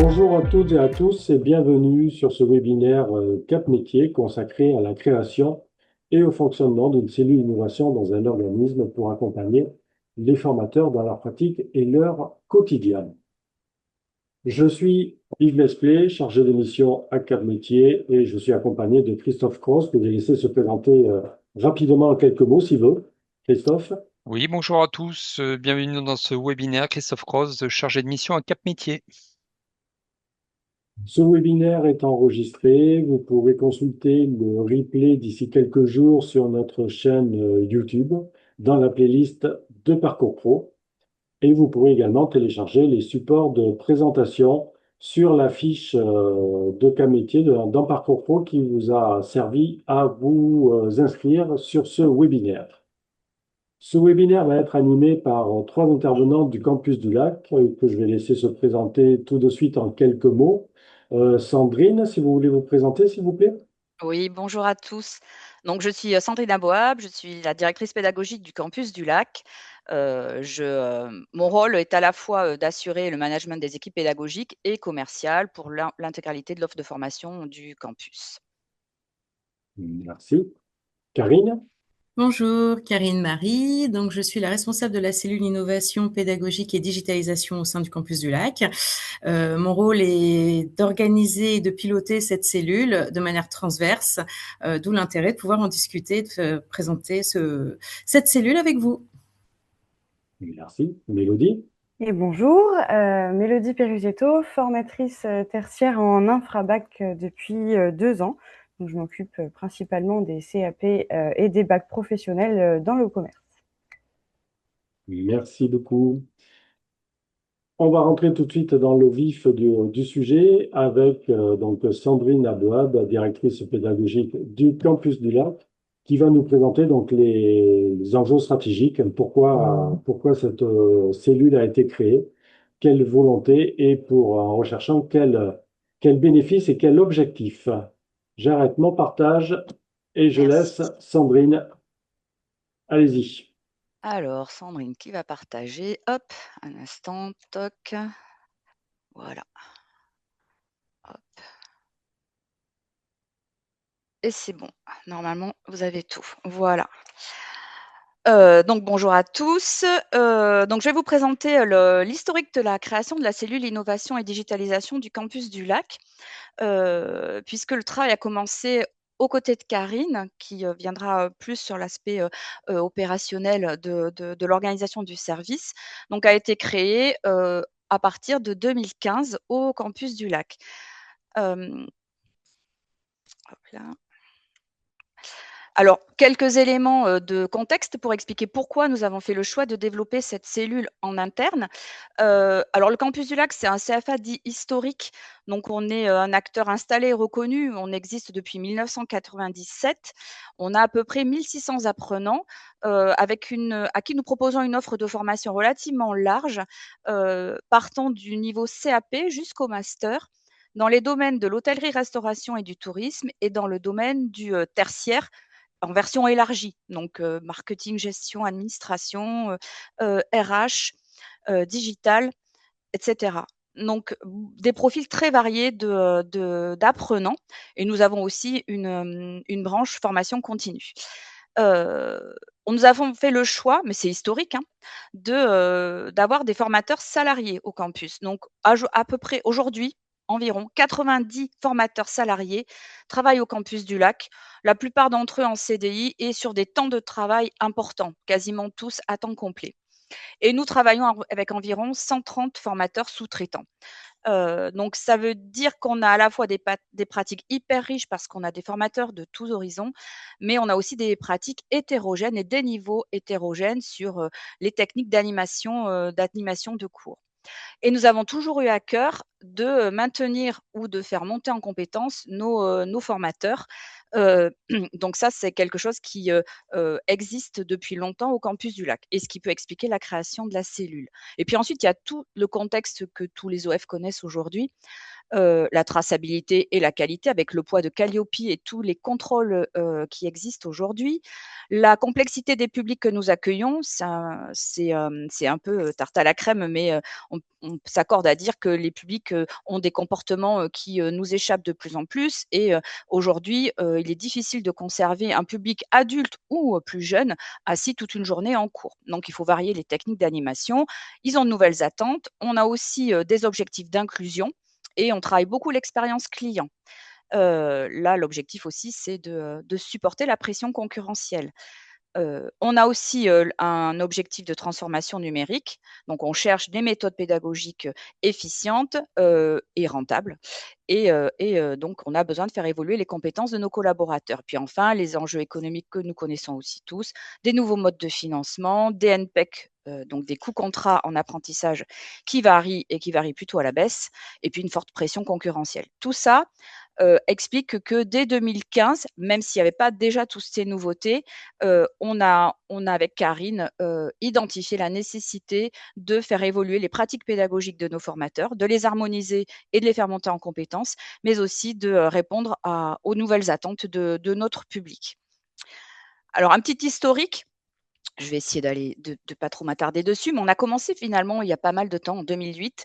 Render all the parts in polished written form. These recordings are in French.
Bonjour à toutes et à tous et bienvenue sur ce webinaire Cap Métier consacré à la création et au fonctionnement d'une cellule innovation dans un organisme pour accompagner les formateurs dans leur pratique et leur quotidien. Je suis Yves Mesplé, chargé de mission à Cap Métier et je suis accompagné de Christophe Cross que j'ai laissé se présenter rapidement en quelques mots s'il veut. Christophe. Oui, bonjour à tous, bienvenue dans ce webinaire. Christophe Croze, chargé de mission à Cap Métier. Ce webinaire est enregistré. Vous pourrez consulter le replay d'ici quelques jours sur notre chaîne YouTube dans la playlist de Parcours Pro. Et vous pourrez également télécharger les supports de présentation sur la fiche de cas métier dans Parcours Pro qui vous a servi à vous inscrire sur ce webinaire. Ce webinaire va être animé par trois intervenants du campus du Lac que je vais laisser se présenter tout de suite en quelques mots. Sandrine, si vous voulez vous présenter, s'il vous plaît. Oui, bonjour à tous. Donc, je suis Sandrine Aboab, je suis la directrice pédagogique du campus du Lac. Mon rôle est à la fois d'assurer le management des équipes pédagogiques et commerciales pour l'intégralité de l'offre de formation du campus. Merci. Karine. Bonjour, Karine Marie. Donc, je suis la responsable de la cellule innovation pédagogique et digitalisation au sein du campus du Lac. Mon rôle est d'organiser et de piloter cette cellule de manière transverse, d'où l'intérêt de pouvoir en discuter, de présenter cette cellule avec vous. Merci. Mélodie. Et bonjour, Mélodie Perugetto, formatrice tertiaire en infrabac depuis 2 ans. Donc, je m'occupe principalement des CAP et des bacs professionnels dans le commerce. Merci beaucoup. On va rentrer tout de suite dans le vif du sujet avec donc Sandrine Abouab, directrice pédagogique du campus du Lac, qui va nous présenter donc les enjeux stratégiques, pourquoi cette cellule a été créée, quelle volonté et en recherchant quel bénéfice et quel objectif. J'arrête mon partage et je Merci. laisse Sandrine. Allez-y. Alors, Sandrine qui va partager. Hop, un instant, toc. Voilà. Hop. Et c'est bon. Normalement, vous avez tout. Voilà. Donc bonjour à tous. Donc je vais vous présenter l'historique de la création de la cellule innovation et digitalisation du campus du Lac, puisque le travail a commencé aux côtés de Karine, qui viendra plus sur l'aspect opérationnel de l'organisation du service. Donc a été créé à partir de 2015 au campus du Lac. Hop là. Alors, quelques éléments de contexte pour expliquer pourquoi nous avons fait le choix de développer cette cellule en interne. Alors, le campus du Lac, c'est un CFA dit historique, donc on est un acteur installé et reconnu. On existe depuis 1997. On a à peu près 1600 apprenants à qui nous proposons une offre de formation relativement large, partant du niveau CAP jusqu'au master dans les domaines de l'hôtellerie-restauration et du tourisme et dans le domaine du tertiaire en version élargie, donc marketing, gestion, administration, RH, digital, et cetera. Donc des profils très variés d'apprenants et nous avons aussi une branche formation continue. Nous avons fait le choix, mais c'est historique, hein, d'avoir des formateurs salariés au campus. Donc à peu près aujourd'hui, environ 90 formateurs salariés travaillent au campus du Lac, la plupart d'entre eux en CDI et sur des temps de travail importants, quasiment tous à temps complet. Et nous travaillons avec environ 130 formateurs sous-traitants. Donc ça veut dire qu'on a à la fois des pratiques hyper riches parce qu'on a des formateurs de tous horizons, mais on a aussi des pratiques hétérogènes et des niveaux hétérogènes sur, les techniques d'animation de cours. Et nous avons toujours eu à cœur de maintenir ou de faire monter en compétences nos formateurs. Donc ça, c'est quelque chose qui existe depuis longtemps au campus du Lac et ce qui peut expliquer la création de la cellule. Et puis ensuite, il y a tout le contexte que tous les OF connaissent aujourd'hui. la traçabilité et la qualité avec le poids de Calliope et tous les contrôles qui existent aujourd'hui. La complexité des publics que nous accueillons, c'est un peu tarte à la crème, mais on s'accorde à dire que les publics ont des comportements qui nous échappent de plus en plus. Et aujourd'hui, il est difficile de conserver un public adulte ou plus jeune assis toute une journée en cours. Donc, il faut varier les techniques d'animation. Ils ont de nouvelles attentes. On a aussi des objectifs d'inclusion et on travaille beaucoup l'expérience client. Là, l'objectif aussi, c'est de supporter la pression concurrentielle. On a aussi un objectif de transformation numérique. Donc, on cherche des méthodes pédagogiques efficientes et rentables. Et donc, on a besoin de faire évoluer les compétences de nos collaborateurs. Puis enfin, les enjeux économiques que nous connaissons aussi tous, des nouveaux modes de financement, des NPEC, donc des coûts contrats en apprentissage qui varient et qui varient plutôt à la baisse, et puis une forte pression concurrentielle. Tout ça explique que dès 2015, même s'il n'y avait pas déjà toutes ces nouveautés, on a avec Karine identifié la nécessité de faire évoluer les pratiques pédagogiques de nos formateurs, de les harmoniser et de les faire monter en compétences, mais aussi de répondre aux nouvelles attentes de notre public. Alors, un petit historique. Je vais essayer de pas trop m'attarder dessus, mais on a commencé finalement il y a pas mal de temps, en 2008,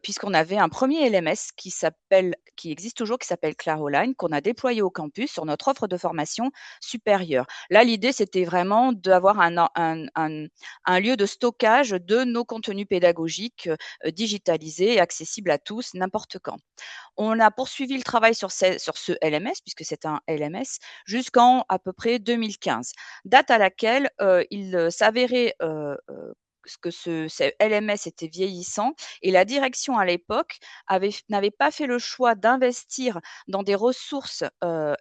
puisqu'on avait un premier LMS qui existe toujours, qui s'appelle Claroline, qu'on a déployé au campus sur notre offre de formation supérieure. Là, l'idée, c'était vraiment d'avoir un lieu de stockage de nos contenus pédagogiques digitalisés et accessibles à tous, n'importe quand. On a poursuivi le travail sur ce LMS, puisque c'est un LMS, jusqu'en à peu près 2015, date à laquelle il s'avérait que ce LMS était vieillissant et la direction à l'époque n'avait pas fait le choix d'investir dans des ressources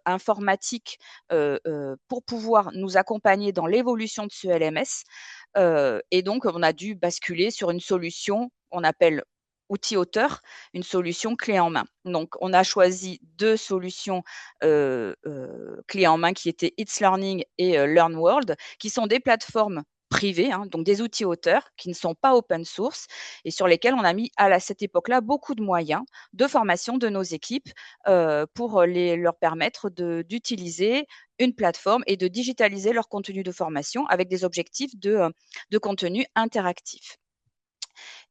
informatiques pour pouvoir nous accompagner dans l'évolution de ce LMS. Et donc, on a dû basculer sur une solution qu'on appelle outil auteur, une solution clé en main. Donc, on a choisi 2 solutions clés en main qui étaient It's Learning et Learn World, qui sont des plateformes privées, hein, donc des outils auteurs qui ne sont pas open source et sur lesquels on a mis cette époque-là beaucoup de moyens de formation de nos équipes pour leur permettre d'utiliser une plateforme et de digitaliser leur contenu de formation avec des objectifs de contenu interactif.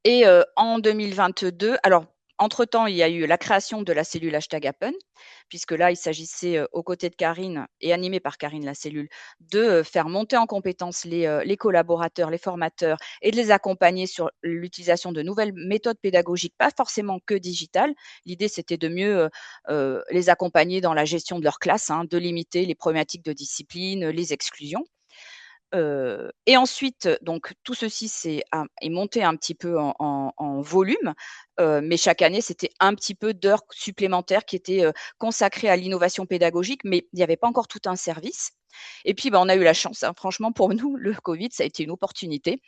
Et en 2022, alors entre-temps, il y a eu la création de la cellule #Happen, puisque là, il s'agissait, aux côtés de Karine et animée par Karine, la cellule, de faire monter en compétences les collaborateurs, les formateurs et de les accompagner sur l'utilisation de nouvelles méthodes pédagogiques, pas forcément que digitales. L'idée, c'était de mieux les accompagner dans la gestion de leur classe, hein, de limiter les problématiques de discipline, les exclusions. Et ensuite, donc tout ceci est monté un petit peu en volume, mais chaque année, c'était un petit peu d'heures supplémentaires qui étaient consacrées à l'innovation pédagogique, mais il n'y avait pas encore tout un service. Et puis, on a eu la chance, hein, franchement, pour nous, le Covid, ça a été une opportunité.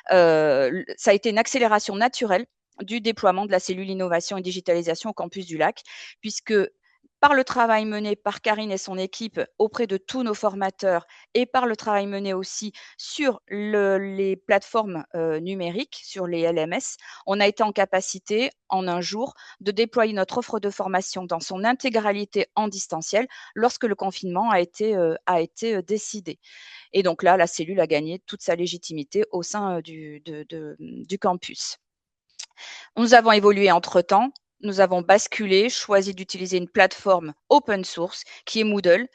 Ça a été une accélération naturelle du déploiement de la cellule innovation et digitalisation au campus du Lac, puisque par le travail mené par Karine et son équipe auprès de tous nos formateurs et par le travail mené aussi sur les plateformes numériques, sur les LMS, on a été en capacité, en un jour, de déployer notre offre de formation dans son intégralité en distanciel lorsque le confinement a été décidé. Et donc là, la cellule a gagné toute sa légitimité au sein du campus. Nous avons évolué entre-temps. Nous avons basculé, choisi d'utiliser une plateforme open source qui est Moodle,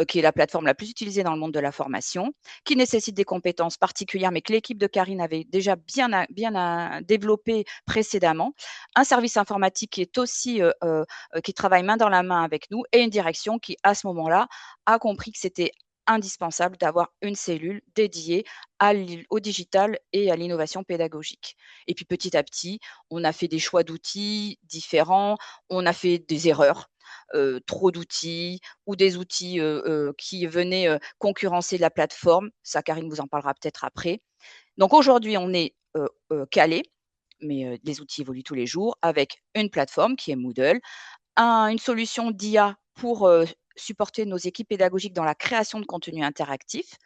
qui est la plateforme la plus utilisée dans le monde de la formation, qui nécessite des compétences particulières, mais que l'équipe de Karine avait déjà bien développé précédemment. Un service informatique qui est aussi qui travaille main dans la main avec nous et une direction qui, à ce moment-là, a compris que c'était indispensable d'avoir une cellule dédiée au digital et à l'innovation pédagogique. Et puis petit à petit, on a fait des choix d'outils différents, on a fait des erreurs, trop d'outils ou des outils qui venaient concurrencer la plateforme. Ça, Karine vous en parlera peut-être après. Donc aujourd'hui, on est calé, mais les outils évoluent tous les jours, avec une plateforme qui est Moodle, une solution d'IA pour supporter nos équipes pédagogiques dans la création de contenus interactifs,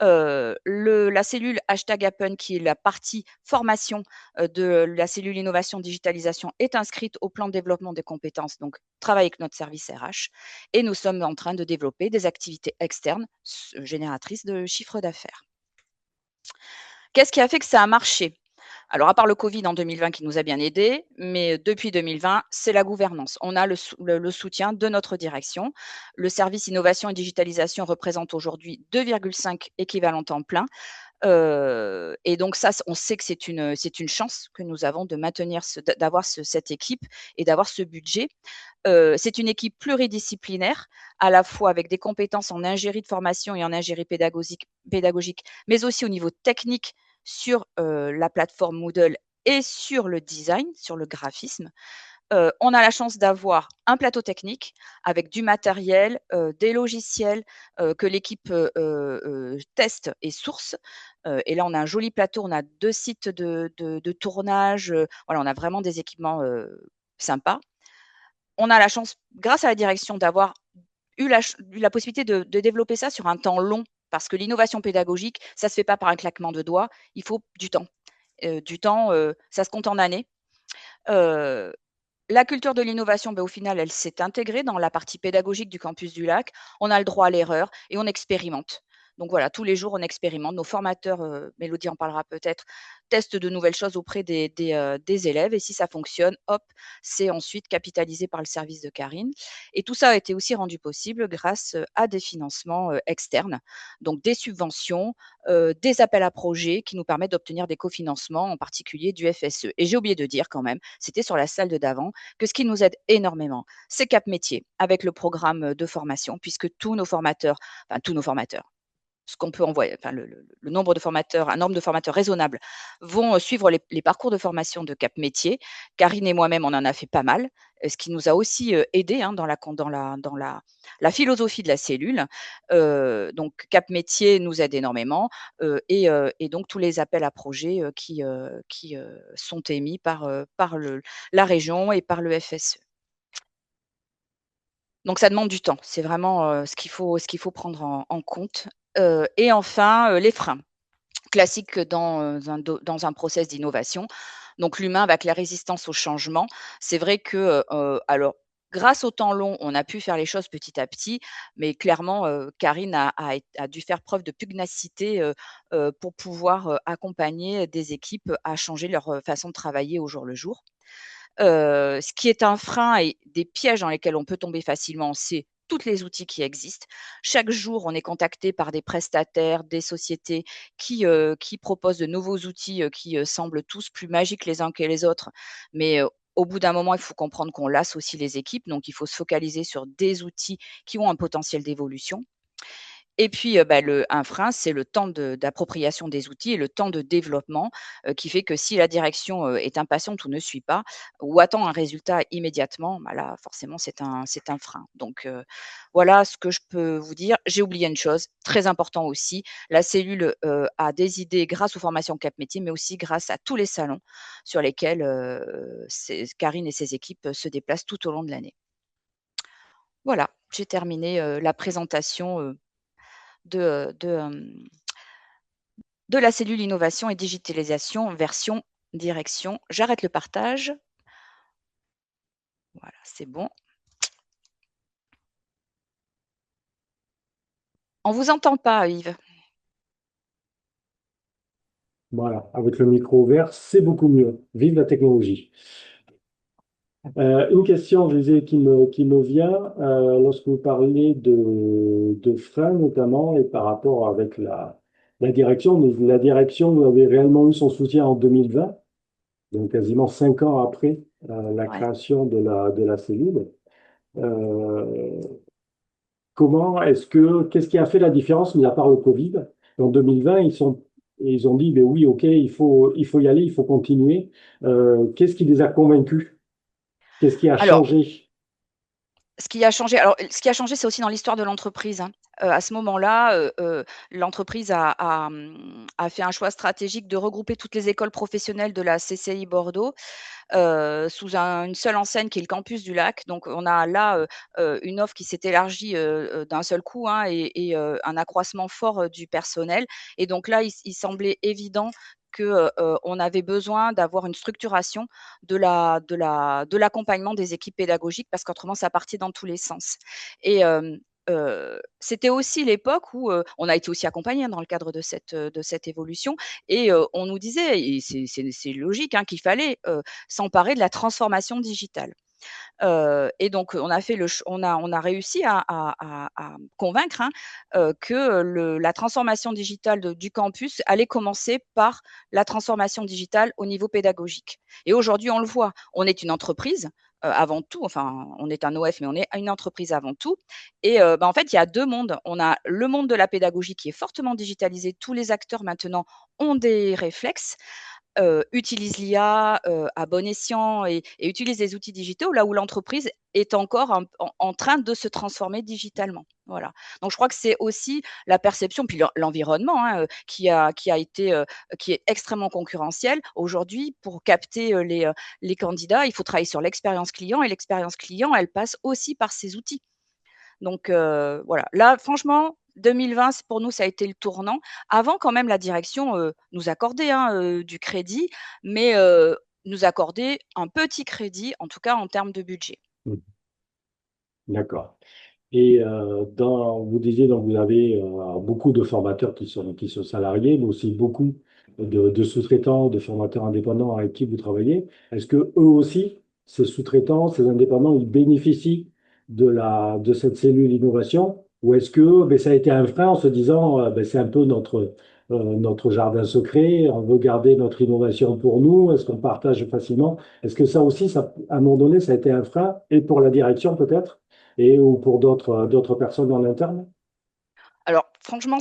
La cellule #Happen, qui est la partie formation de la cellule innovation digitalisation, est inscrite au plan de développement des compétences, donc travaille avec notre service RH, et nous sommes en train de développer des activités externes génératrices de chiffre d'affaires. Qu'est-ce qui a fait que ça a marché? Alors, à part le Covid en 2020 qui nous a bien aidés, mais depuis 2020, c'est la gouvernance. On a le soutien de notre direction. Le service innovation et digitalisation représente aujourd'hui 2,5 équivalents temps plein. Et donc ça, on sait que c'est une chance que nous avons de maintenir d'avoir cette équipe et d'avoir ce budget. C'est une équipe pluridisciplinaire, à la fois avec des compétences en ingénierie de formation et en ingénierie pédagogique, mais aussi au niveau technique sur la plateforme Moodle et sur le design, sur le graphisme. On a la chance d'avoir un plateau technique avec du matériel, des logiciels que l'équipe teste et source. Et là, on a un joli plateau, on a 2 sites de tournage. Voilà, on a vraiment des équipements sympas. On a la chance, grâce à la direction, d'avoir eu la possibilité de développer ça sur un temps long, parce que l'innovation pédagogique, ça ne se fait pas par un claquement de doigts, il faut du temps. Ça se compte en années. La culture de l'innovation, au final, elle s'est intégrée dans la partie pédagogique du campus du Lac. On a le droit à l'erreur et on expérimente. Donc voilà, tous les jours, on expérimente. Nos formateurs, Mélodie en parlera peut-être, testent de nouvelles choses auprès des élèves. Et si ça fonctionne, hop, c'est ensuite capitalisé par le service de Karine. Et tout ça a été aussi rendu possible grâce à des financements externes, donc des subventions, des appels à projets qui nous permettent d'obtenir des cofinancements, en particulier du FSE. Et j'ai oublié de dire quand même, c'était sur la salle de d'avant, que ce qui nous aide énormément, c'est Cap Métier, avec le programme de formation, puisque tous nos formateurs, ce qu'on peut envoyer, enfin le nombre de formateurs, un nombre de formateurs raisonnable, vont suivre les parcours de formation de Cap Métier. Karine et moi-même, on en a fait pas mal, ce qui nous a aussi aidé dans la philosophie de la cellule. Donc Cap Métier nous aide énormément, et donc tous les appels à projets qui sont émis par la région et par le FSE. Donc ça demande du temps. C'est vraiment ce qu'il faut prendre en compte. Et enfin, les freins classiques dans un process d'innovation. Donc l'humain avec la résistance au changement. C'est vrai que, alors grâce au temps long, on a pu faire les choses petit à petit, mais clairement, Karine a dû faire preuve de pugnacité, pour pouvoir, accompagner des équipes à changer leur, façon de travailler au jour le jour. Ce qui est un frein et des pièges dans lesquels on peut tomber facilement, c'est tous les outils qui existent. Chaque jour, on est contacté par des prestataires, des sociétés qui proposent de nouveaux outils, qui semblent tous plus magiques les uns que les autres. Mais au bout d'un moment, il faut comprendre qu'on lasse aussi les équipes, donc il faut se focaliser sur des outils qui ont un potentiel d'évolution. Et puis, un frein, c'est le temps d'appropriation des outils et le temps de développement, qui fait que si la direction, est impatiente ou ne suit pas, ou attend un résultat immédiatement, là, forcément, c'est un frein. Donc, voilà ce que je peux vous dire. J'ai oublié une chose, très important aussi, la cellule, a des idées grâce aux formations Cap Métier, mais aussi grâce à tous les salons sur lesquels, Karine et ses équipes se déplacent tout au long de l'année. Voilà, j'ai terminé, la présentation, de, de la cellule innovation et digitalisation version direction. J'arrête le partage. Voilà, c'est bon. On vous entend pas, Yves. Voilà, avec le micro ouvert, c'est beaucoup mieux. Vive la technologie. Une question, je disais, qui me vient lorsque vous parlez de freins notamment et par rapport avec la direction. Mais la direction, vous avez réellement eu son soutien en 2020, donc quasiment 5 ans après la Ouais. création de la cellule. Euh, qu'est-ce qui a fait la différence, mis à part le Covid? En 2020, ils ont dit, ben oui, OK, il faut y aller, il faut continuer. Qu'est-ce qui les a convaincus? Qu'est-ce qui a Alors, changé? Ce qui a changé, c'est aussi dans l'histoire de l'entreprise, hein. À ce moment-là, l'entreprise a fait un choix stratégique de regrouper toutes les écoles professionnelles de la CCI Bordeaux, sous une seule enseigne qui est le campus du Lac. Donc on a là, une offre qui s'est élargie, d'un seul coup, hein, et un accroissement fort, du personnel. Et donc là, il semblait évident que, on avait besoin d'avoir une structuration de l'accompagnement des équipes pédagogiques, parce qu'autrement ça partait dans tous les sens. Et c'était aussi l'époque où, on a été aussi accompagnés, hein, dans le cadre de cette évolution. Et on nous disait, et c'est logique, hein, qu'il fallait, s'emparer de la transformation digitale. Et donc on a réussi à convaincre, hein, que la transformation digitale du campus allait commencer par la transformation digitale au niveau pédagogique. Et aujourd'hui, on le voit, on est une entreprise, avant tout, enfin, on est un OF, mais on est une entreprise avant tout. Et en fait, il y a 2 mondes. On a le monde de la pédagogie qui est fortement digitalisé. Tous les acteurs maintenant ont des réflexes, utilisent l'IA, à bon escient, et utilisent des outils digitaux, là où l'entreprise est encore en train de se transformer digitalement. Voilà. Donc je crois que c'est aussi la perception, puis l'environnement, hein, qui a été, qui est extrêmement concurrentiel. Aujourd'hui, pour capter, les candidats, il faut travailler sur l'expérience client, et l'expérience client, elle passe aussi par ces outils. Donc voilà. Là, franchement, 2020, pour nous, ça a été le tournant. Avant, quand même, la direction, nous accordait, hein, du crédit, mais nous accordait un petit crédit, en tout cas en termes de budget. Mmh. D'accord. Et vous disiez, donc vous avez beaucoup de formateurs qui sont salariés, mais aussi beaucoup de sous-traitants, de formateurs indépendants avec qui vous travaillez. Est-ce que eux aussi, ces sous-traitants, ces indépendants, ils bénéficient de cette cellule innovation? Ou est-ce que ben, ça a été un frein en se disant, ben, c'est un peu notre jardin secret, on veut garder notre innovation pour nous, est-ce qu'on partage facilement? Est-ce que ça aussi, à un moment donné, ça a été un frein, et pour la direction peut-être? Et ou pour d'autres personnes en interne? Alors franchement,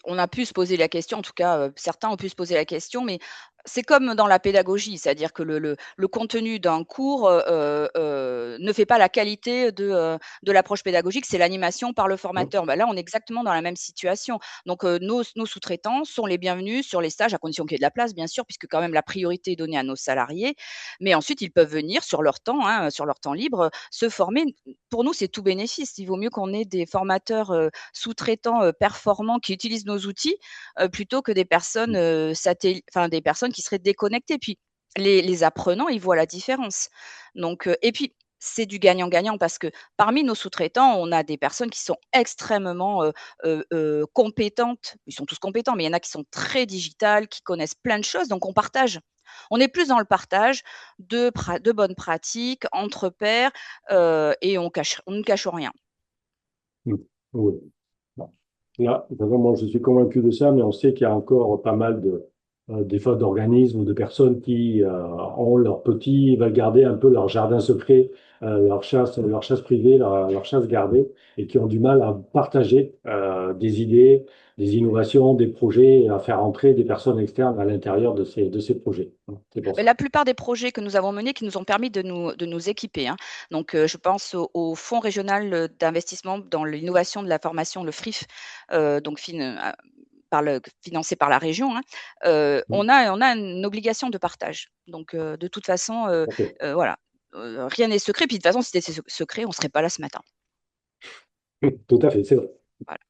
on a pu se poser la question, en tout cas, certains ont pu se poser la question, mais c'est comme dans la pédagogie, c'est-à-dire que le contenu d'un cours, ne fait pas la qualité de l'approche pédagogique, c'est l'animation par le Hein. formateur. Bah, là, on est exactement dans la même situation. Donc nos sous-traitants sont les bienvenus sur les stages, à condition qu'il y ait de la place, bien sûr, puisque quand même la priorité est donnée à nos salariés. Mais ensuite, ils peuvent venir sur leur temps, hein, sur leur temps libre, se former. Pour nous, c'est tout bénéfice. Il vaut mieux qu'on ait des formateurs, sous-traitants, performants qui utilisent nos outils, plutôt que des personnes, des personnes qui seraient déconnectées. Puis les apprenants, ils voient la différence. Donc et puis c'est du gagnant-gagnant, parce que parmi nos sous-traitants, on a des personnes qui sont extrêmement, compétentes. Ils sont tous compétents, mais il y en a qui sont très digitales, qui connaissent plein de choses, donc on partage. On est plus dans le partage de bonnes pratiques entre pairs, et on ne cache rien. Mm. Oui. Bon. Là, vraiment, moi, je suis convaincu de ça, mais on sait qu'il y a encore pas mal des fois d'organismes ou de personnes qui ont leurs petits, veulent garder un peu leur jardin secret, leur chasse privée, leur chasse gardée, et qui ont du mal à partager des idées, des innovations, des projets, et à faire entrer des personnes externes à l'intérieur de ces projets. C'est pour Mais ça. la plupart des projets que nous avons menés qui nous ont permis de nous équiper, hein. Donc, je pense au Fonds régional, d'investissement dans l'innovation de la formation, le FRIF, donc financé par la région, hein. Mm. On a une obligation de partage. Donc, de toute façon, Ok. voilà, rien n'est secret. Puis de toute façon, si c'était secret, on ne serait pas là ce matin. Tout à fait, c'est vrai. Voilà.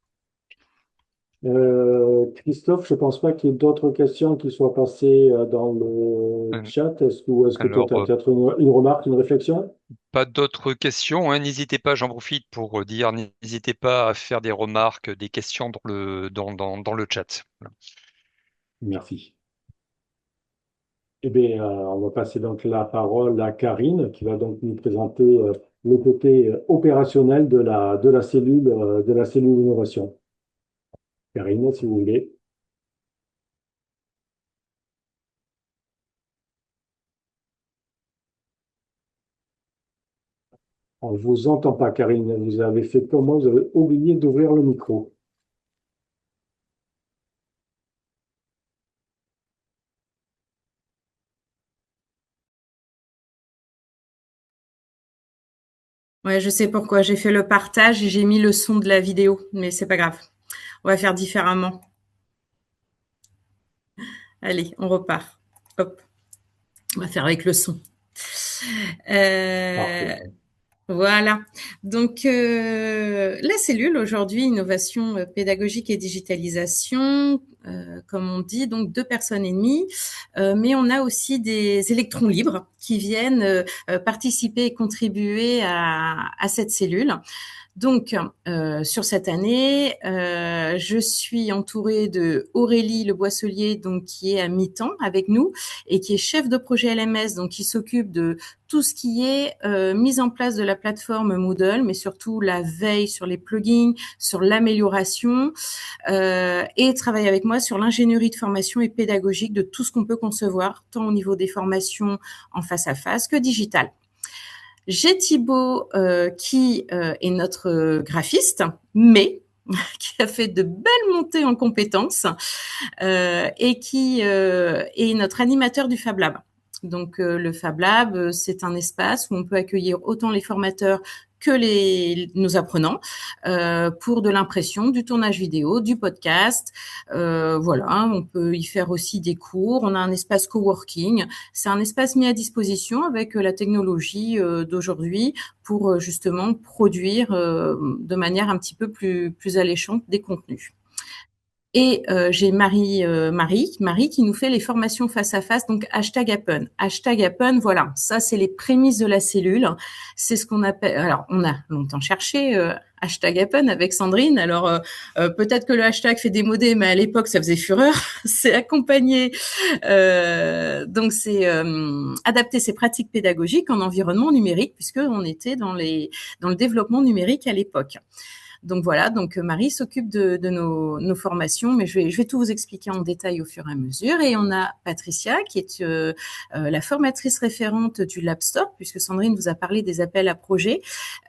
Christophe, je pense pas qu'il y ait d'autres questions qui soient passées dans le Euh, chat. Est-ce que toi, tu as Alors, peut-être une remarque, une réflexion? pas d'autres questions, hein. N'hésitez pas, j'en profite pour dire, n'hésitez pas à faire des remarques, des questions dans le chat. Voilà. Merci. Eh bien, on va passer donc la parole à Karine, qui va donc nous présenter le côté opérationnel de la cellule innovation. Karine, si vous voulez. On ne vous entend pas, Karine. Vous avez fait comment? Vous avez oublié d'ouvrir le micro. Ouais, je sais pourquoi. J'ai fait le partage et j'ai mis le son de la vidéo, mais c'est pas grave. On va faire différemment. Allez, on repart. Hop, on va faire avec le son. Euh, Parfait. Voilà. Donc, la cellule aujourd'hui, innovation pédagogique et digitalisation, comme on dit, donc 2 personnes et demie. Mais on a aussi des électrons libres qui viennent participer et contribuer à cette cellule. Donc, sur cette année, je suis entourée de Aurélie Le Boisselier, donc qui est à mi-temps avec nous et qui est chef de projet LMS, donc qui s'occupe de tout ce qui est mise en place de la plateforme Moodle, mais surtout la veille sur les plugins, sur l'amélioration, et travaille avec moi sur l'ingénierie de formation et pédagogique de tout ce qu'on peut concevoir, tant au niveau des formations en face à face que digital. J'ai Thibaut qui est notre graphiste, mais qui a fait de belles montées en compétences et qui est notre animateur du Fab Lab. Donc le Fab Lab, c'est un espace où on peut accueillir autant les formateurs que nos apprenants pour de l'impression, du tournage vidéo, du podcast. Voilà, on peut y faire aussi des cours. On a un espace coworking. C'est un espace mis à disposition avec la technologie d'aujourd'hui pour justement produire de manière un petit peu plus alléchante des contenus. Et j'ai Marie qui nous fait les formations face à face, donc #Happen. #Happen, voilà, ça c'est les prémices de la cellule. C'est ce qu'on appelle. Alors, on a longtemps cherché #Happen avec Sandrine. Alors peut-être que le hashtag fait démodé, mais à l'époque ça faisait fureur. C'est accompagner, donc c'est adapter ses pratiques pédagogiques en environnement numérique, puisque on était dans le développement numérique à l'époque. Donc voilà, donc Marie s'occupe de nos formations, mais je vais tout vous expliquer en détail au fur et à mesure. Et on a Patricia qui est la formatrice référente du Lab Store, puisque Sandrine vous a parlé des appels à projets.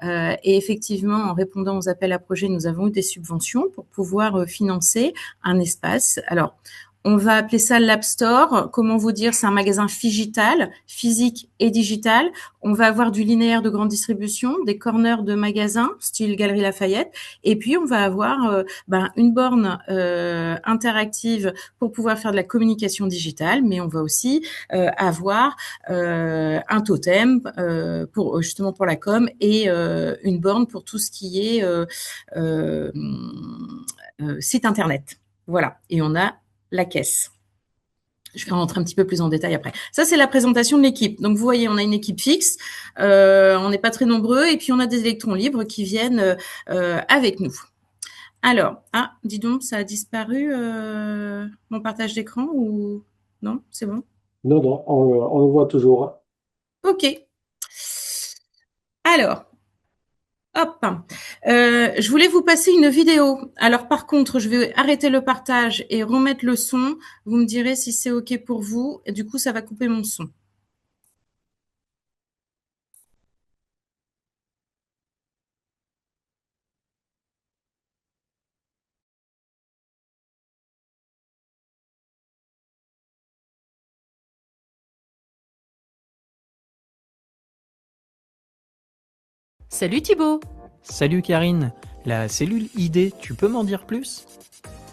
Et effectivement, en répondant aux appels à projets, nous avons eu des subventions pour pouvoir financer un espace. Alors, on va appeler ça l'App Store. Comment vous dire? C'est un magasin figital, physique et digital. On va avoir du linéaire de grande distribution, des corners de magasins, style Galerie Lafayette. Et puis, on va avoir une borne interactive pour pouvoir faire de la communication digitale. Mais on va aussi avoir un totem justement pour la com et une borne pour tout ce qui est site Internet. Voilà. Et on a la caisse. Je vais rentrer un petit peu plus en détail après. Ça, c'est la présentation de l'équipe. Donc, vous voyez, on a une équipe fixe. On n'est pas très nombreux. Et puis, on a des électrons libres qui viennent avec nous. Alors, dis donc, ça a disparu mon partage d'écran ou non? C'est bon? Non, non, on le voit toujours. Ok. Alors, hop. Je voulais vous passer une vidéo. Alors, par contre, je vais arrêter le partage et remettre le son. Vous me direz si c'est OK pour vous. Et du coup, ça va couper mon son. Salut Thibaut! Salut Karine, la cellule ID, tu peux m'en dire plus?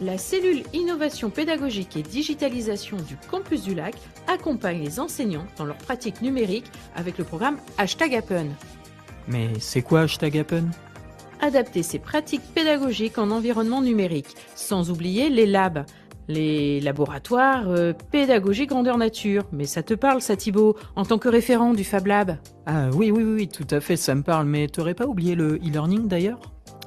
La cellule Innovation pédagogique et digitalisation du Campus du Lac accompagne les enseignants dans leurs pratiques numériques avec le programme #Happen. Mais c'est quoi #Happen? Adapter ces pratiques pédagogiques en environnement numérique, sans oublier les labs, les laboratoires pédagogiques grandeur nature. Mais ça te parle ça Thibaut, en tant que référent du Fab Lab? Ah oui, tout à fait, ça me parle, mais t'aurais pas oublié le e-learning d'ailleurs?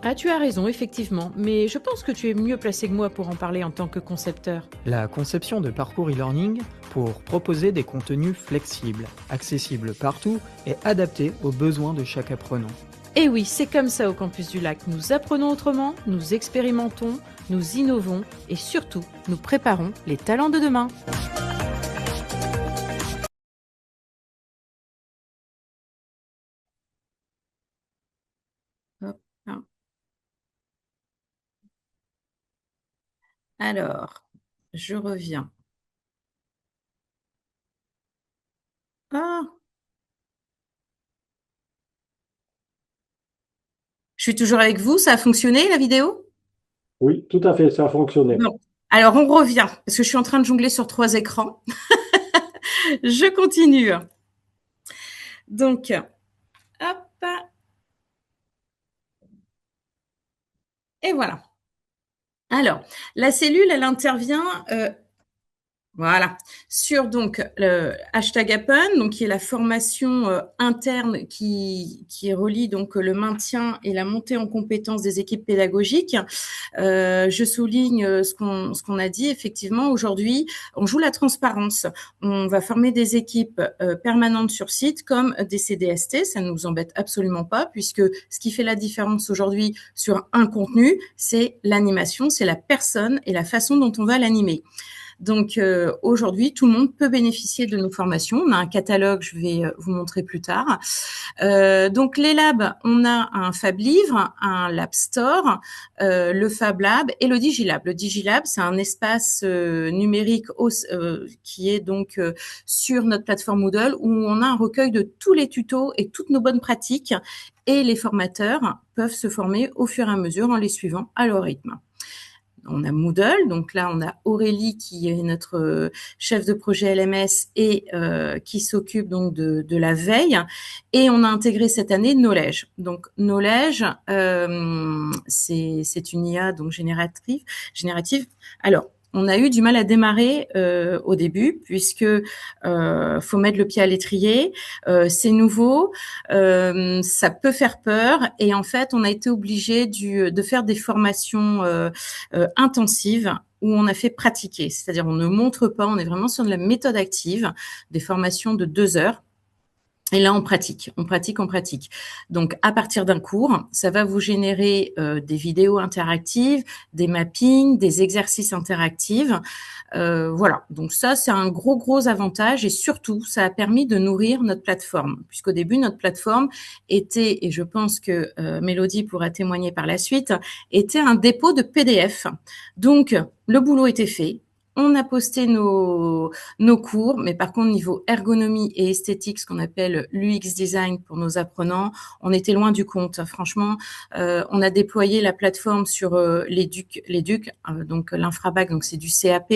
Ah, tu as raison, effectivement, mais je pense que tu es mieux placé que moi pour en parler en tant que concepteur. La conception de parcours e-learning pour proposer des contenus flexibles, accessibles partout et adaptés aux besoins de chaque apprenant. Et oui, c'est comme ça au Campus du Lac. Nous apprenons autrement, nous expérimentons, nous innovons et surtout, nous préparons les talents de demain. Hop, là. Alors, je reviens. Ah, Je suis toujours avec vous. Ça a fonctionné, la vidéo? Oui, tout à fait, ça a fonctionné. Bon. Alors, on revient, parce que je suis en train de jongler sur 3 écrans. Je continue. Donc, hop. Et voilà. Alors, la cellule, elle intervient voilà. Sur donc le hashtag Happen, donc qui est la formation interne qui relie donc le maintien et la montée en compétences des équipes pédagogiques. Je souligne ce qu'on a dit. Effectivement, aujourd'hui, on joue la transparence. On va former des équipes permanentes sur site comme des CDST. Ça ne nous embête absolument pas puisque ce qui fait la différence aujourd'hui sur un contenu, c'est l'animation, c'est la personne et la façon dont on va l'animer. Donc aujourd'hui, tout le monde peut bénéficier de nos formations. On a un catalogue, je vais vous montrer plus tard. Donc les labs, on a un Fab Livre, un Lab Store, le Fab Lab et le Digilab. Le Digilab, c'est un espace numérique qui est donc sur notre plateforme Moodle où on a un recueil de tous les tutos et toutes nos bonnes pratiques et les formateurs peuvent se former au fur et à mesure en les suivant à leur rythme. On a Moodle, donc là on a Aurélie qui est notre chef de projet LMS et qui s'occupe donc de la veille, et on a intégré cette année Knowledge. Donc Knowledge, c'est une IA donc générative. Alors on a eu du mal à démarrer au début puisque faut mettre le pied à l'étrier, c'est nouveau, ça peut faire peur et en fait on a été obligé de faire des formations intensives où on a fait pratiquer, c'est-à-dire on ne montre pas, on est vraiment sur de la méthode active, des formations de 2 heures. Et là, on pratique. Donc, à partir d'un cours, ça va vous générer des vidéos interactives, des mappings, des exercices interactifs. Voilà. Donc ça, c'est un gros avantage et surtout, ça a permis de nourrir notre plateforme. Puisqu'au début, notre plateforme était, et je pense que Mélodie pourra témoigner par la suite, était un dépôt de PDF. Donc, le boulot était fait. On a posté nos cours, mais par contre, niveau ergonomie et esthétique, ce qu'on appelle l'UX design pour nos apprenants, on était loin du compte. Franchement, on a déployé la plateforme sur les DUC, donc l'infrabac, donc c'est du CAP.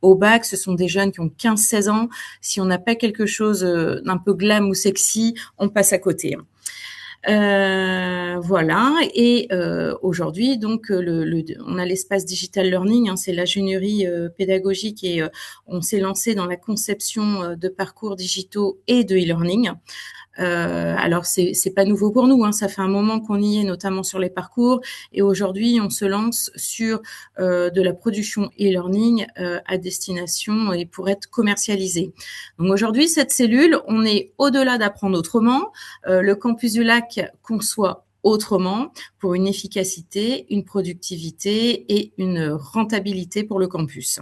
Au bac, ce sont des jeunes qui ont 15-16 ans. Si on n'a pas quelque chose d'un peu glam ou sexy, on passe à côté. Voilà. Et aujourd'hui, donc, on a l'espace digital learning, c'est l'ingénierie pédagogique et on s'est lancé dans la conception de parcours digitaux et de e-learning. Alors c'est pas nouveau pour nous, ça fait un moment qu'on y est, notamment sur les parcours, et aujourd'hui on se lance sur de la production e-learning à destination et pour être commercialisé. Donc aujourd'hui cette cellule, on est au-delà d'apprendre autrement. Le campus du Lac conçoit autrement pour une efficacité, une productivité et une rentabilité pour le campus.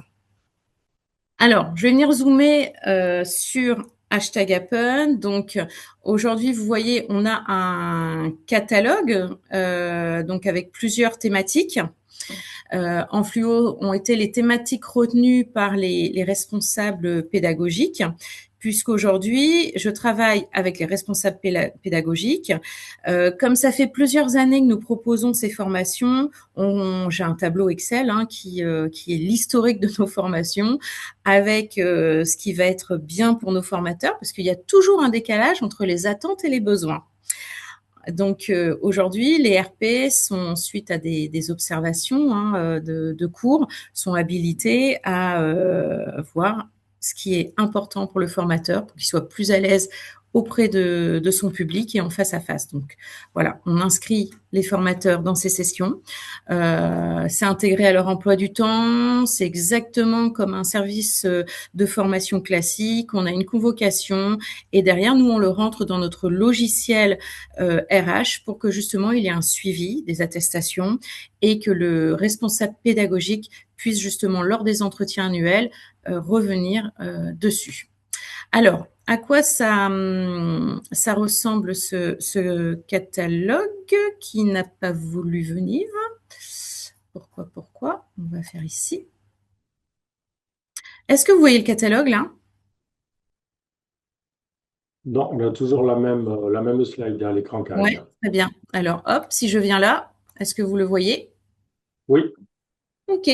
Alors, je vais venir zoomer sur hashtag Happen. Donc, aujourd'hui, vous voyez, on a un catalogue donc avec plusieurs thématiques. En fluo ont été les thématiques retenues par les responsables pédagogiques, puisqu'aujourd'hui, je travaille avec les responsables pédagogiques. Comme ça fait plusieurs années que nous proposons ces formations, j'ai un tableau Excel qui est l'historique de nos formations, avec ce qui va être bien pour nos formateurs, parce qu'il y a toujours un décalage entre les attentes et les besoins. Donc aujourd'hui, les RP sont, suite à des observations de cours, sont habilités à voir ce qui est important pour le formateur, pour qu'il soit plus à l'aise auprès de son public et en face à face. Donc voilà, on inscrit les formateurs dans ces sessions. C'est intégré à leur emploi du temps. C'est exactement comme un service de formation classique. On a une convocation et derrière, nous, on le rentre dans notre logiciel RH pour que justement il y ait un suivi des attestations et que le responsable pédagogique puisse justement, lors des entretiens annuels, revenir dessus. Alors, à quoi ça ressemble ce catalogue qui n'a pas voulu venir? Pourquoi? On va faire ici. Est-ce que vous voyez le catalogue là? Non, on a toujours la même slide à l'écran, Ouais, Karine. très bien. Alors, hop, si je viens là, est-ce que vous le voyez? Oui, OK.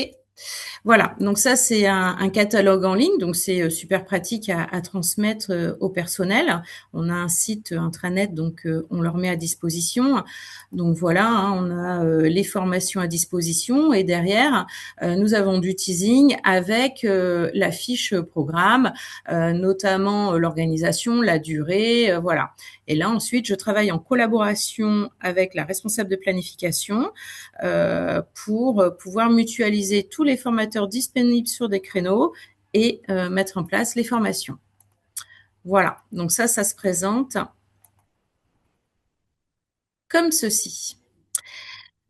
Voilà, donc ça c'est un catalogue en ligne, donc c'est super pratique à transmettre au personnel. On a un site intranet, donc on leur met à disposition. Donc voilà, hein, on a les formations à disposition et derrière, nous avons du teasing avec la fiche programme, notamment l'organisation, la durée, voilà. Et là ensuite, je travaille en collaboration avec la responsable de planification pour pouvoir mutualiser tous les formateurs disponibles sur des créneaux et mettre en place les formations. Voilà, donc ça se présente comme ceci.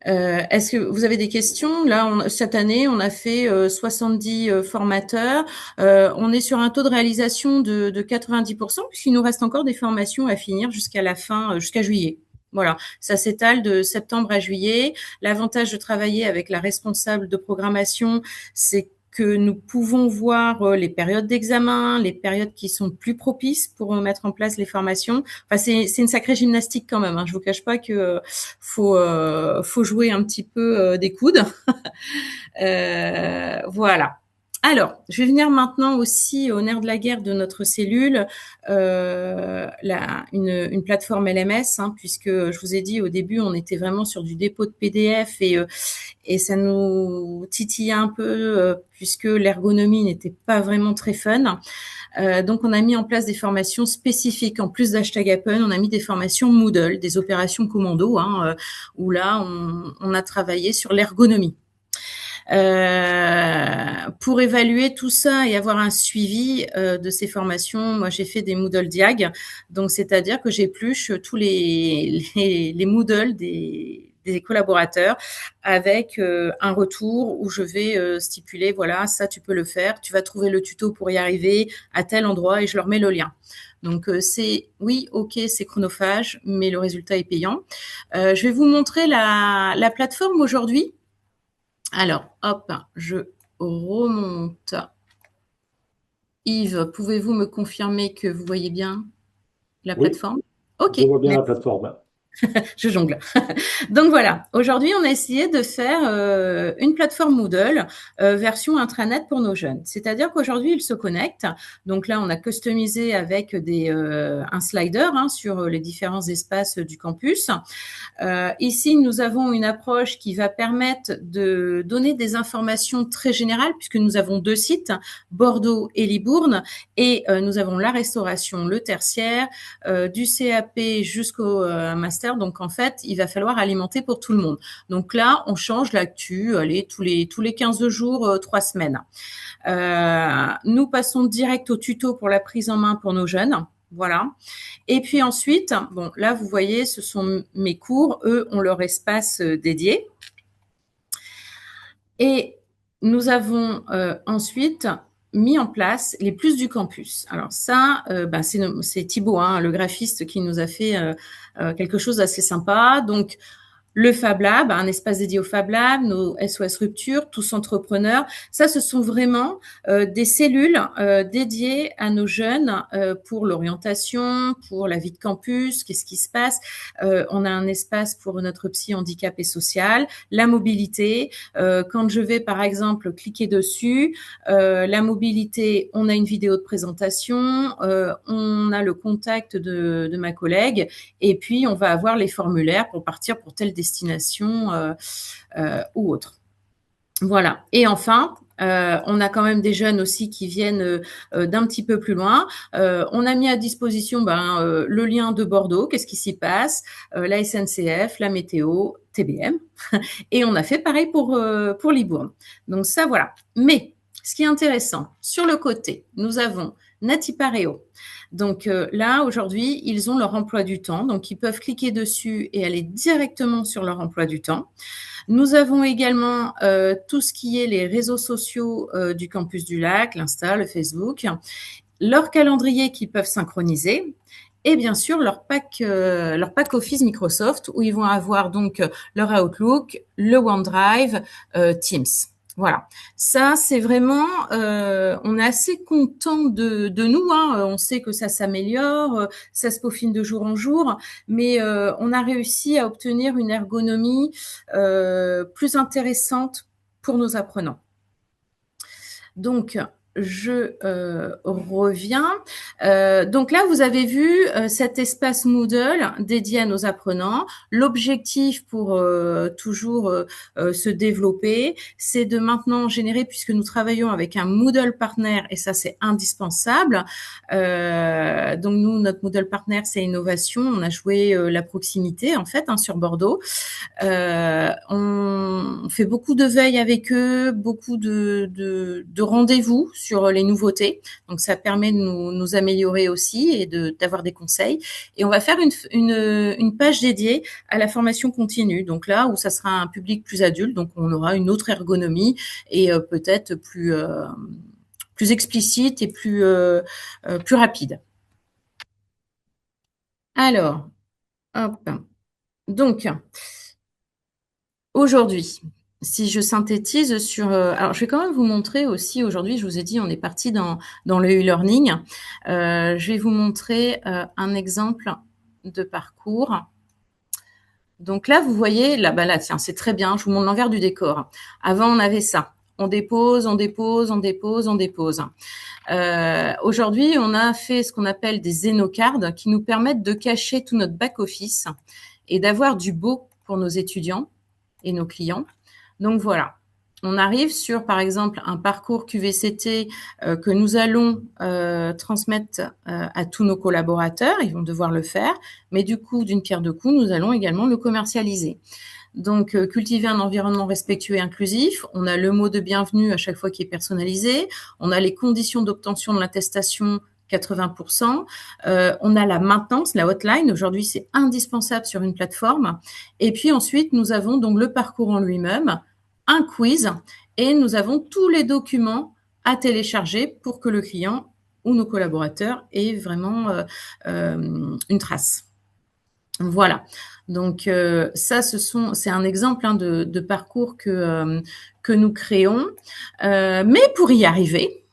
Est-ce que vous avez des questions? Là, cette année, on a fait 70 formateurs. On est sur un taux de réalisation de 90%, puisqu'il nous reste encore des formations à finir jusqu'à la fin, jusqu'à juillet. Voilà, ça s'étale de septembre à juillet. L'avantage de travailler avec la responsable de programmation, c'est que nous pouvons voir les périodes d'examen, les périodes qui sont plus propices pour mettre en place les formations. Enfin, c'est une sacrée gymnastique quand même. Hein. Je vous cache pas que faut jouer un petit peu des coudes. Voilà. Alors, je vais venir maintenant aussi au nerf de la guerre de notre cellule, une plateforme LMS, hein, puisque je vous ai dit au début, on était vraiment sur du dépôt de PDF et ça nous titillait un peu puisque l'ergonomie n'était pas vraiment très fun. Donc, on a mis en place des formations spécifiques. En plus d'Hashtag Happen, on a mis des formations Moodle, des opérations commando, hein, où là, on a travaillé sur l'ergonomie. Pour évaluer tout ça et avoir un suivi de ces formations, moi j'ai fait des Moodle Diag, donc c'est-à-dire que j'épluche tous les Moodle des collaborateurs avec un retour où je vais stipuler, voilà, ça tu peux le faire, tu vas trouver le tuto pour y arriver à tel endroit et je leur mets le lien. Donc c'est, oui, ok, c'est chronophage, mais le résultat est payant. Je vais vous montrer la plateforme aujourd'hui. Alors, hop, je remonte. Yves, pouvez-vous me confirmer que vous voyez bien la oui, plateforme? Ok, je vois bien la plateforme. je jongle. Donc voilà, aujourd'hui on a essayé de faire une plateforme Moodle version intranet pour nos jeunes. C'est-à-dire qu'aujourd'hui ils se connectent. Donc là on a customisé avec un slider hein, sur les différents espaces du campus. Ici, nous avons une approche qui va permettre de donner des informations très générales puisque nous avons deux sites, Bordeaux et Libourne, et nous avons la restauration, le tertiaire, du CAP jusqu'au master. Donc, en fait, il va falloir alimenter pour tout le monde. Donc là, on change l'actu, allez, tous les 15 jours, 3 semaines. Nous passons direct au tuto pour la prise en main pour nos jeunes. Voilà. Et puis ensuite, bon, là, vous voyez, ce sont mes cours. Eux ont leur espace dédié. Et nous avons ensuite mis en place les plus du campus. Alors ça, c'est Thibaut, hein, le graphiste, qui nous a fait quelque chose d'assez sympa. Donc, le Fab Lab, un espace dédié au Fab Lab, nos SOS Rupture, tous entrepreneurs. Ça, ce sont vraiment des cellules dédiées à nos jeunes pour l'orientation, pour la vie de campus, qu'est-ce qui se passe. On a un espace pour notre psy handicapé social, la mobilité. Quand je vais, par exemple, cliquer dessus, la mobilité, on a une vidéo de présentation, on a le contact de ma collègue, et puis on va avoir les formulaires pour partir pour telle destination ou autre. Voilà. Et enfin, on a quand même des jeunes aussi qui viennent d'un petit peu plus loin. On a mis à disposition le lien de Bordeaux, qu'est-ce qui s'y passe, la SNCF, la météo, TBM. Et on a fait pareil pour Libourne. Donc ça, voilà. Mais ce qui est intéressant, sur le côté, nous avons Natipareo. Donc là, aujourd'hui, ils ont leur emploi du temps. Donc, ils peuvent cliquer dessus et aller directement sur leur emploi du temps. Nous avons également tout ce qui est les réseaux sociaux du Campus du Lac, l'Insta, le Facebook, leur calendrier qu'ils peuvent synchroniser et bien sûr leur pack Office Microsoft où ils vont avoir donc leur Outlook, le OneDrive, Teams. Voilà, ça c'est vraiment, on est assez content de nous, hein. On sait que ça s'améliore, ça se peaufine de jour en jour, mais on a réussi à obtenir une ergonomie plus intéressante pour nos apprenants. Donc, je reviens. Donc là, vous avez vu cet espace Moodle dédié à nos apprenants. L'objectif pour toujours se développer, c'est de maintenant générer, puisque nous travaillons avec un Moodle partner, et ça c'est indispensable. Donc nous, notre Moodle partner, c'est Innovation. On a joué la proximité en fait sur Bordeaux. On fait beaucoup de veille avec eux, beaucoup de rendez-vous sur les nouveautés. Donc, ça permet de nous améliorer aussi et d'avoir des conseils. Et on va faire une page dédiée à la formation continue. Donc là, où ça sera un public plus adulte, donc on aura une autre ergonomie et peut-être plus explicite et plus rapide. Alors, hop. Donc, aujourd'hui, si je synthétise sur... alors, je vais quand même vous montrer aussi, aujourd'hui, je vous ai dit, on est parti dans le e-learning. Je vais vous montrer un exemple de parcours. Donc là, vous voyez, là, tiens, c'est très bien, je vous montre l'envers du décor. Avant, on avait ça. On dépose, on dépose, on dépose, on dépose. Aujourd'hui, on a fait ce qu'on appelle des Zenocards qui nous permettent de cacher tout notre back-office et d'avoir du beau pour nos étudiants et nos clients. Donc voilà, on arrive sur, par exemple, un parcours QVCT que nous allons transmettre à tous nos collaborateurs. Ils vont devoir le faire, mais du coup, d'une pierre deux coups, nous allons également le commercialiser. Donc, cultiver un environnement respectueux et inclusif. On a le mot de bienvenue à chaque fois qui est personnalisé. On a les conditions d'obtention de l'attestation 80%. On a la maintenance, la hotline. Aujourd'hui, c'est indispensable sur une plateforme. Et puis ensuite, nous avons donc le parcours en lui-même, un quiz, et nous avons tous les documents à télécharger pour que le client ou nos collaborateurs aient vraiment une trace. Voilà. Donc ça, c'est un exemple de parcours que nous créons. Mais pour y arriver,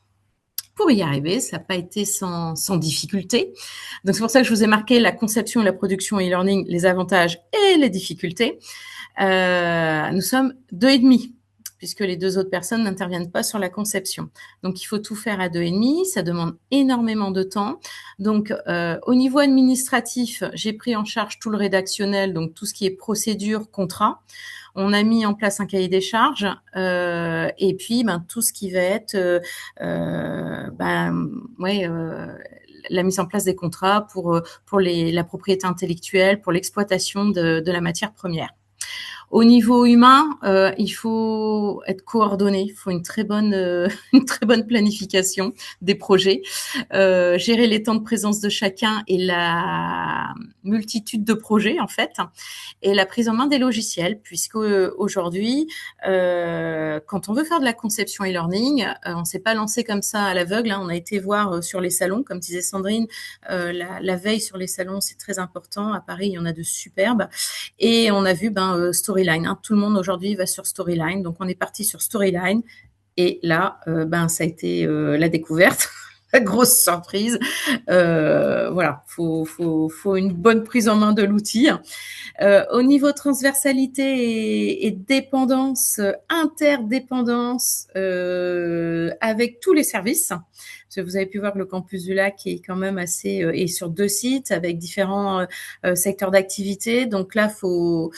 ça n'a pas été sans difficulté. Donc c'est pour ça que je vous ai marqué la conception et la production e-learning, les avantages et les difficultés. Nous sommes 2,5, puisque les 2 autres personnes n'interviennent pas sur la conception. Donc, il faut tout faire à 2,5. Ça demande énormément de temps. Donc, au niveau administratif, j'ai pris en charge tout le rédactionnel, donc tout ce qui est procédure, contrat. On a mis en place un cahier des charges et puis tout ce qui va être la mise en place des contrats pour la propriété intellectuelle, pour l'exploitation de la matière première. Au niveau humain, il faut être coordonné, il faut une très bonne planification des projets, gérer les temps de présence de chacun et la multitude de projets en fait, et la prise en main des logiciels, puisque aujourd'hui, quand on veut faire de la conception e-learning, on s'est pas lancé comme ça à l'aveugle, hein, on a été voir sur les salons, comme disait Sandrine, la veille sur les salons, c'est très important. À Paris, il y en a de superbes, et on a vu Storyline, hein. Tout le monde aujourd'hui va sur Storyline, donc on est parti sur Storyline, et là, ça a été la découverte. La grosse surprise. Voilà, faut une bonne prise en main de l'outil. Au niveau transversalité et dépendance, interdépendance avec tous les services. Parce que vous avez pu voir que le campus du Lac est quand même assez est sur 2 sites avec différents secteurs d'activité. Donc là, faut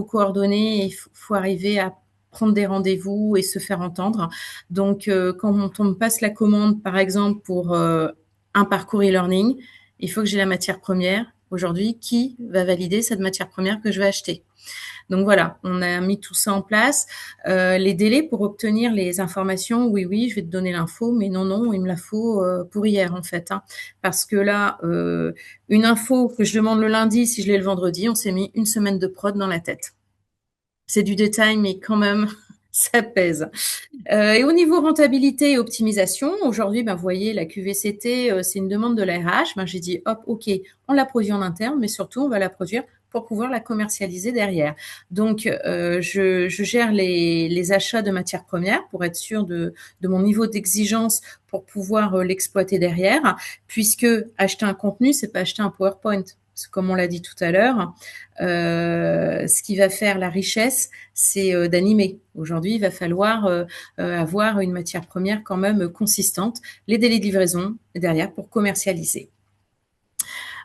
coordonner, il faut arriver à prendre des rendez-vous et se faire entendre. Donc, quand on me passe la commande, par exemple, pour un parcours e-learning, il faut que j'ai la matière première. Aujourd'hui, qui va valider cette matière première que je vais acheter? Donc voilà, on a mis tout ça en place. Les délais pour obtenir les informations, oui, je vais te donner l'info, mais non, il me la faut pour hier en fait. Hein, parce que là, une info que je demande le lundi, si je l'ai le vendredi, on s'est mis une semaine de prod dans la tête. C'est du détail, mais quand même, ça pèse. Et au niveau rentabilité et optimisation, aujourd'hui, vous voyez, la QVCT, c'est une demande de la RH. J'ai dit, hop, OK, on la produit en interne, mais surtout, on va la produire pour pouvoir la commercialiser derrière. Donc, je gère les achats de matières premières pour être sûr de mon niveau d'exigence pour pouvoir l'exploiter derrière, puisque acheter un contenu, c'est pas acheter un PowerPoint. Parce que comme on l'a dit tout à l'heure, ce qui va faire la richesse, c'est d'animer. Aujourd'hui, il va falloir avoir une matière première quand même consistante, les délais de livraison derrière pour commercialiser.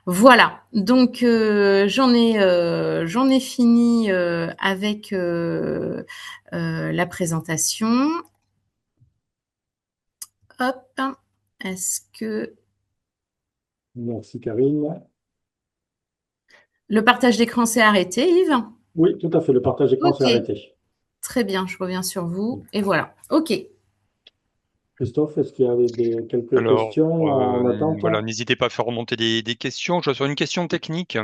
Voilà, donc j'en ai fini avec la présentation. Hop, est-ce que Merci Karine. le partage d'écran s'est arrêté, Yves? Oui, tout à fait, le partage d'écran s'est Ok. arrêté. Très bien, je reviens sur vous. Et voilà, ok. Christophe, est-ce qu'il y avait quelques Alors, questions en attente? voilà, n'hésitez pas à faire remonter des questions. Je vois sur une question technique.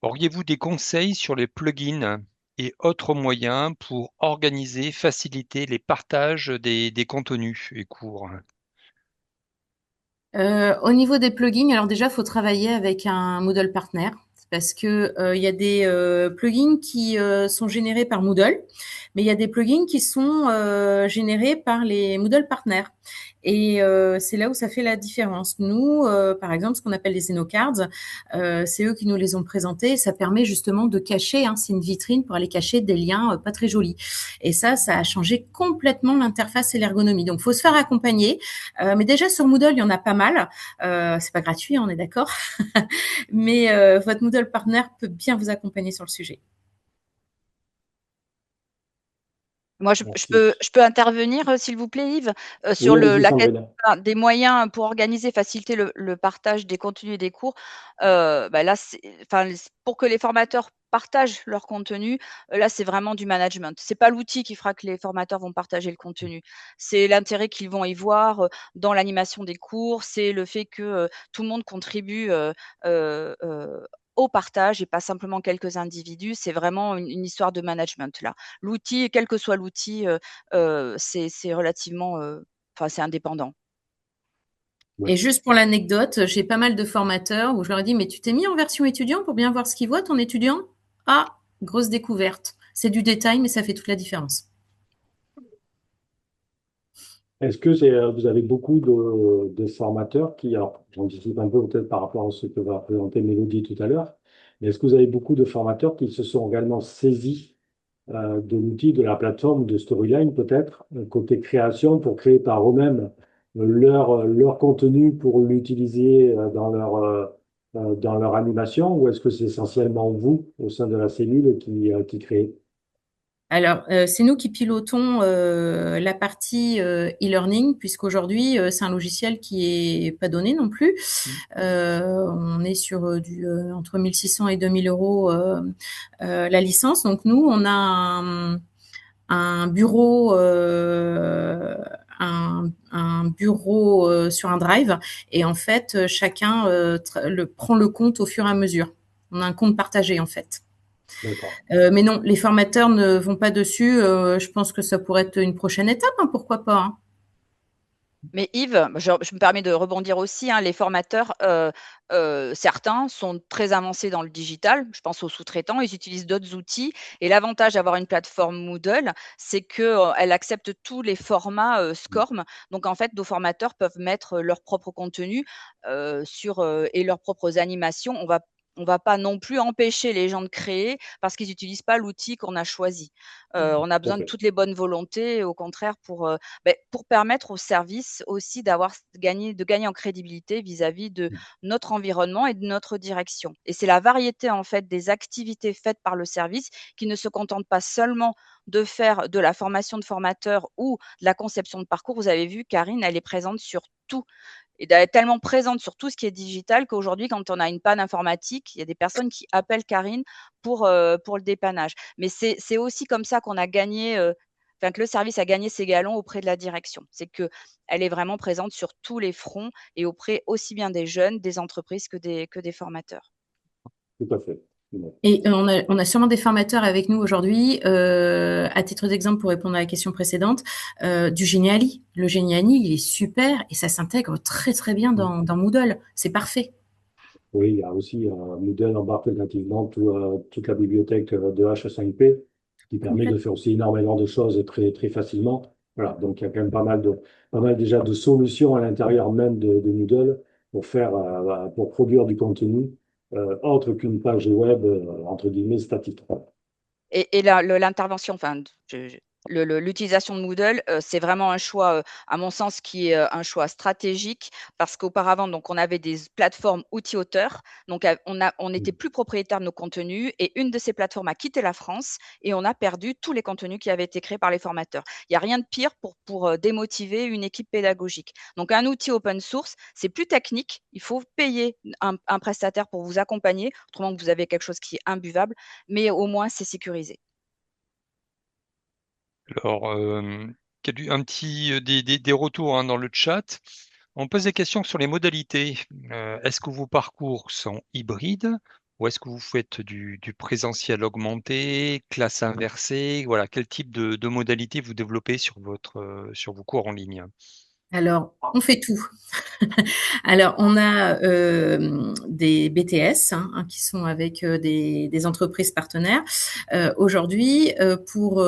Auriez-vous des conseils sur les plugins et autres moyens pour organiser, faciliter les partages des contenus et cours? Au niveau des plugins, alors déjà, il faut travailler avec un Moodle partner parce que il y a des plugins qui sont générés par Moodle, mais il y a des plugins qui sont générés par les Moodle partners. Et c'est là où ça fait la différence. Nous, par exemple, ce qu'on appelle les Zenocards, c'est eux qui nous les ont présentés. Et ça permet justement de cacher, c'est une vitrine pour aller cacher des liens pas très jolis. Et ça a changé complètement l'interface et l'ergonomie. Donc, faut se faire accompagner. Mais déjà sur Moodle, il y en a pas mal. C'est pas gratuit, on est d'accord. Mais votre Moodle partner peut bien vous accompagner sur le sujet. Moi, je peux intervenir, s'il vous plaît, Yves, sur Oui, allez-y, la Sandrine. question des moyens pour organiser, faciliter le partage des contenus et des cours. Là, pour que les formateurs partagent leur contenu, là, c'est vraiment du management. C'est pas l'outil qui fera que les formateurs vont partager le contenu. C'est l'intérêt qu'ils vont y voir dans l'animation des cours. C'est le fait que tout le monde contribue au partage et pas simplement quelques individus. C'est vraiment une histoire de management là. L'outil, quel que soit l'outil, c'est relativement, c'est indépendant. Et juste pour l'anecdote, j'ai pas mal de formateurs où je leur ai dit, mais tu t'es mis en version étudiant pour bien voir ce qu'il voit, ton étudiant? Ah, grosse découverte. C'est du détail, mais ça fait toute la différence. Est-ce que vous avez beaucoup de formateurs qui, alors j'anticipe un peu peut-être par rapport à ce que va présenter Mélodie tout à l'heure, mais est-ce que vous avez beaucoup de formateurs qui se sont réellement saisis de l'outil, de la plateforme, de Storyline peut-être, côté création, pour créer par eux-mêmes leur contenu pour l'utiliser dans leur animation, ou est-ce que c'est essentiellement vous, au sein de la cellule, qui créez? Alors, c'est nous qui pilotons la partie e-learning, puisqu'aujourd'hui, c'est un logiciel qui est pas donné non plus. On est sur entre 1600 et 2000 euros la licence. Donc, nous, on a un bureau un bureau sur un drive et en fait chacun prend le compte au fur et à mesure. On a un compte partagé en fait. D'accord. Mais non, les formateurs ne vont pas dessus. Je pense que ça pourrait être une prochaine étape, pourquoi pas. Mais Yves, je me permets de rebondir aussi, les formateurs, certains sont très avancés dans le digital. Je pense aux sous-traitants, ils utilisent d'autres outils et l'avantage d'avoir une plateforme Moodle, c'est qu'elle accepte tous les formats, SCORM. Donc en fait, nos formateurs peuvent mettre leur propre contenu, et leurs propres animations. On va pas non plus empêcher les gens de créer parce qu'ils n'utilisent pas l'outil qu'on a choisi. On a Tout à besoin de fait. toutes les bonnes volontés, au contraire, pour permettre au service aussi de gagner en crédibilité vis-à-vis de notre environnement et de notre direction. Et c'est la variété en fait des activités faites par le service qui ne se contente pas seulement de faire de la formation de formateurs ou de la conception de parcours. Vous avez vu, Karine, elle est présente sur tout. Et d'être tellement présente sur tout ce qui est digital qu'aujourd'hui, quand on a une panne informatique, il y a des personnes qui appellent Karine pour le dépannage. Mais c'est aussi comme ça qu'on a gagné, que le service a gagné ses galons auprès de la direction. C'est qu'elle est vraiment présente sur tous les fronts et auprès aussi bien des jeunes, des entreprises que des formateurs. Tout à fait. Et on a sûrement des formateurs avec nous aujourd'hui, à titre d'exemple pour répondre à la question précédente, du Geniali. Le Geniali, il est super et ça s'intègre très très bien dans Moodle. C'est parfait. Oui, il y a aussi Moodle embarque nativement toute la bibliothèque de H5P qui permet de Complètement. faire aussi énormément de choses très, très facilement. Voilà, donc il y a quand même pas mal déjà de solutions à l'intérieur même de Moodle pour faire, pour produire du contenu autre qu'une page web entre guillemets statique. Et l'intervention, enfin, l'utilisation de Moodle, c'est vraiment un choix, à mon sens, qui est un choix stratégique parce qu'auparavant, donc, on avait des plateformes outils-auteurs. Donc, on n'était plus propriétaire de nos contenus et une de ces plateformes a quitté la France et on a perdu tous les contenus qui avaient été créés par les formateurs. Il n'y a rien de pire pour démotiver une équipe pédagogique. Donc, un outil open source, c'est plus technique. Il faut payer un prestataire pour vous accompagner, autrement que vous avez quelque chose qui est imbuvable, mais au moins c'est sécurisé. Alors, un petit des retours hein, dans le chat. On pose des questions sur les modalités. Est-ce que vos parcours sont hybrides ou est-ce que vous faites du présentiel augmenté, classe inversée? Voilà, quel type de modalité vous développez sur vos cours en ligne? Alors, on fait tout. Alors, on a des BTS qui sont avec des entreprises partenaires. Aujourd'hui, pour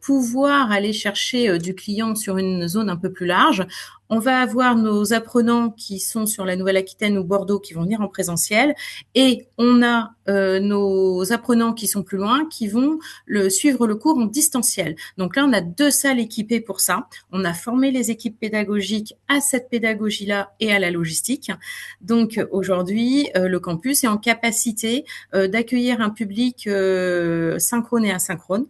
pouvoir aller chercher du client sur une zone un peu plus large, on va avoir nos apprenants qui sont sur la Nouvelle-Aquitaine ou Bordeaux qui vont venir en présentiel et on a nos apprenants qui sont plus loin qui vont suivre le cours en distanciel. Donc là, on a 2 salles équipées pour ça. On a formé les équipes pédagogiques à cette pédagogie-là et à la logistique. Donc aujourd'hui, le campus est en capacité d'accueillir un public synchrone et asynchrone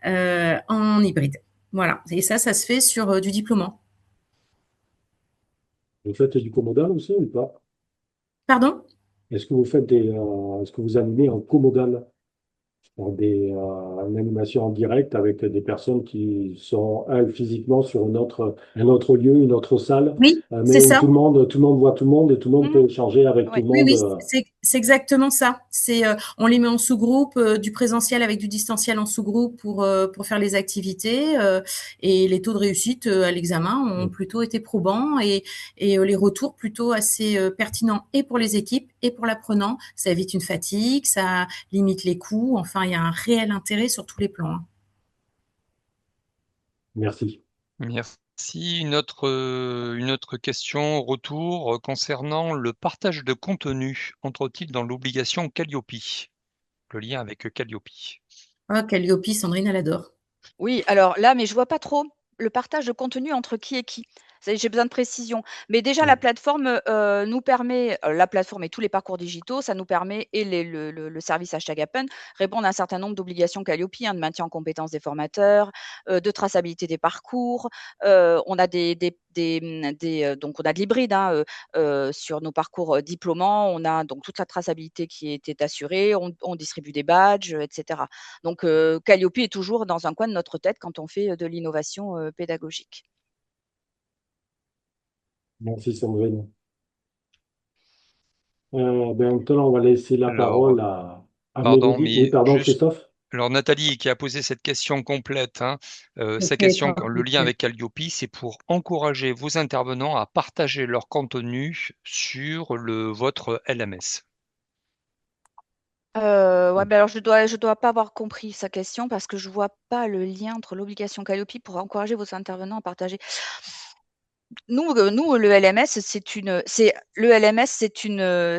en hybride. Voilà. Et ça se fait sur du diplômant. Vous faites du comodal aussi ou pas? Pardon? Est-ce que vous est-ce que vous animez en comodal? Dans une animation en direct avec des personnes qui sont, elles, physiquement sur un autre lieu, une autre salle, Oui, c'est mais où ça. tout le monde voit tout le monde et tout le monde Mmh. peut échanger avec tout Oui. le Oui, monde. oui, c'est exactement ça. On les met en sous-groupe, du présentiel avec du distanciel en sous-groupe pour faire les activités. Et les taux de réussite à l'examen ont plutôt été probants et les retours plutôt assez pertinents et pour les équipes et pour l'apprenant. Ça évite une fatigue, ça limite les coûts. Enfin, il y a un réel intérêt sur tous les plans. Merci. Merci. Une autre question, retour concernant le partage de contenu. Entre-t-il dans l'obligation Calliope? Le lien avec Calliope. Ah, Calliope, Sandrine, elle adore. Oui, alors là, mais je vois pas trop le partage de contenu entre qui et qui. J'ai besoin de précision. Mais déjà, la plateforme nous permet, la plateforme et tous les parcours digitaux, ça nous permet, et le service Hashtag Appen, répondre à un certain nombre d'obligations Calliope, de maintien en compétences des formateurs, de traçabilité des parcours. On a donc on a de l'hybride sur nos parcours diplômants. On a donc toute la traçabilité qui était assurée. On distribue des badges, etc. Donc, Calliope est toujours dans un coin de notre tête quand on fait de l'innovation pédagogique. Merci Sandrine. Maintenant, on va laisser la Alors, parole à pardon, Mélodie. Oui, mais pardon, juste, Christophe. alors Nathalie qui a posé cette question complète, hein, sa Ok, question, pardon. le lien avec Calliope, c'est pour encourager vos intervenants à partager leur contenu sur votre LMS. Ouais, ben alors je dois pas avoir compris sa question parce que je vois pas le lien entre l'obligation Calliope pour encourager vos intervenants à partager. Nous, le LMS,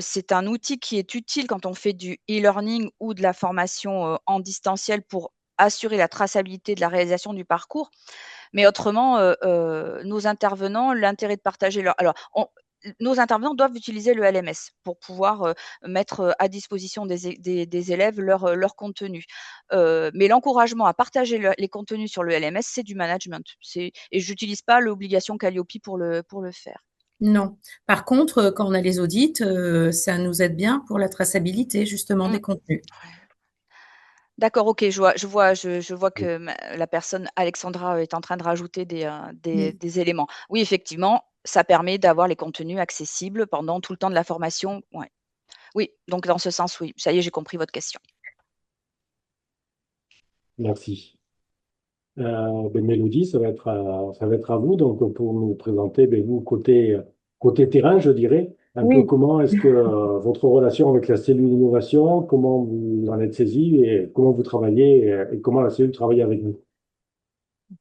c'est un outil qui est utile quand on fait du e-learning ou de la formation en distanciel pour assurer la traçabilité de la réalisation du parcours. Mais autrement, nos intervenants, l'intérêt de partager nos intervenants doivent utiliser le LMS pour pouvoir mettre à disposition des élèves leur contenu. Mais l'encouragement à partager les contenus sur le LMS, c'est du management. Et je n'utilise pas l'obligation Calliope pour le faire. Non. Par contre, quand on a les audits, ça nous aide bien pour la traçabilité justement Mmh. des contenus. D'accord, OK, je vois que la personne Alexandra est en train de rajouter Oui. des éléments. Oui, effectivement, ça permet d'avoir les contenus accessibles pendant tout le temps de la formation. Ouais. Oui, donc dans ce sens, oui. Ça y est, j'ai compris votre question. Merci. Mélodie, ça va être à vous donc pour nous présenter, vous, côté terrain, je dirais, un peu Oui, comment est-ce que votre relation avec la cellule innovation, comment vous en êtes saisi et comment vous travaillez et comment la cellule travaille avec vous.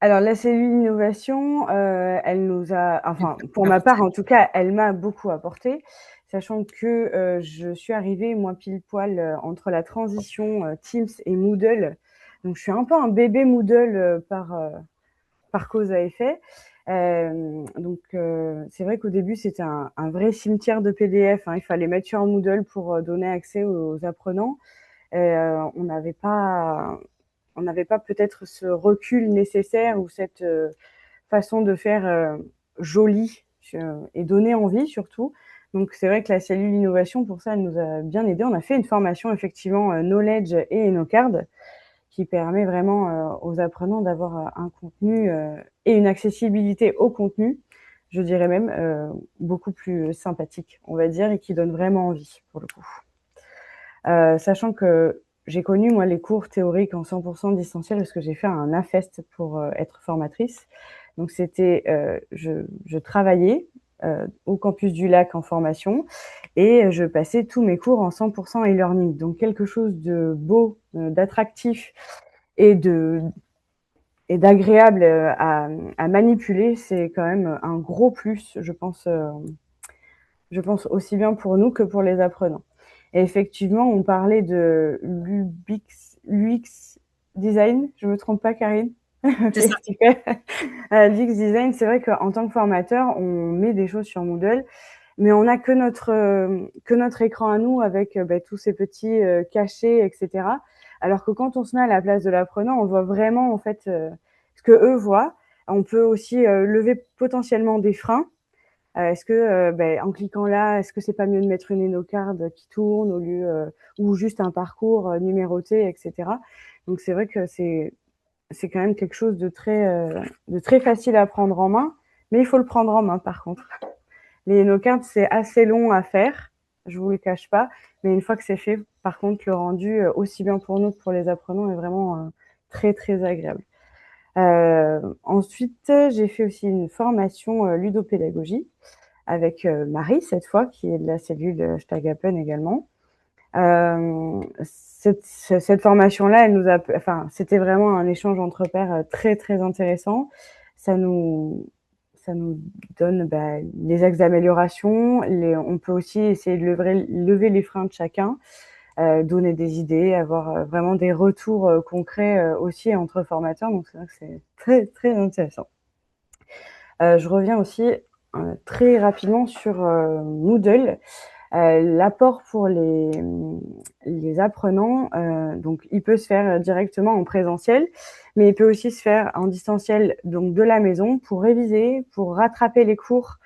alors la cellule innovation, elle nous a, enfin pour ma part en tout cas, elle m'a beaucoup apporté, sachant que je suis arrivée moi pile poil entre la transition Teams et Moodle. Donc je suis un peu un bébé Moodle par cause à effet. Donc c'est vrai qu'au début c'était un vrai cimetière de PDF, hein. Il fallait mettre sur un Moodle pour donner accès aux apprenants. On n'avait pas peut-être ce recul nécessaire ou cette façon de faire jolie et donner envie surtout. Donc c'est vrai que la cellule innovation, pour ça, elle nous a bien aidé. On a fait une formation effectivement Knowledge et Enocard qui permet vraiment aux apprenants d'avoir un contenu et une accessibilité au contenu, je dirais même beaucoup plus sympathique, on va dire, et qui donne vraiment envie pour le coup. Sachant que j'ai connu, moi, les cours théoriques en 100% distanciel parce que j'ai fait un AFEST pour être formatrice. Donc, c'était, je travaillais au campus du Lac en formation et je passais tous mes cours en 100% e-learning. Donc, quelque chose de beau, d'attractif et d'agréable à manipuler, c'est quand même un gros plus, je pense aussi bien pour nous que pour les apprenants. Et effectivement, on parlait de l'UX design, je me trompe pas, Karine? C'est ça. L'UX design, c'est vrai qu'en tant que formateur, on met des choses sur Moodle, mais on n'a que notre écran à nous avec tous ces petits cachets, etc. Alors que quand on se met à la place de l'apprenant, on voit vraiment en fait ce que eux voient. On peut aussi lever potentiellement des freins. Est-ce que en cliquant là, est-ce que c'est pas mieux de mettre une Enocard qui tourne au lieu ou juste un parcours numéroté, etc. Donc c'est vrai que c'est quand même quelque chose de très facile à prendre en main, mais il faut le prendre en main par contre. Les Enocards, c'est assez long à faire, je vous le cache pas, mais une fois que c'est fait, par contre, le rendu, aussi bien pour nous que pour les apprenants, est vraiment très très agréable. Ensuite, j'ai fait aussi une formation ludopédagogie avec Marie, cette fois, qui est de la cellule Stagapen également. Cette formation-là, c'était vraiment un échange entre pairs très, très intéressant. Ça nous, ça nous donne les axes d'amélioration. On peut aussi essayer de lever les freins de chacun, donner des idées, avoir vraiment des retours concrets aussi entre formateurs. Donc, c'est vrai que c'est très, très intéressant. Je reviens aussi très rapidement sur Moodle. L'apport pour les apprenants, donc il peut se faire directement en présentiel, mais il peut aussi se faire en distanciel, donc de la maison, pour réviser, pour rattraper les cours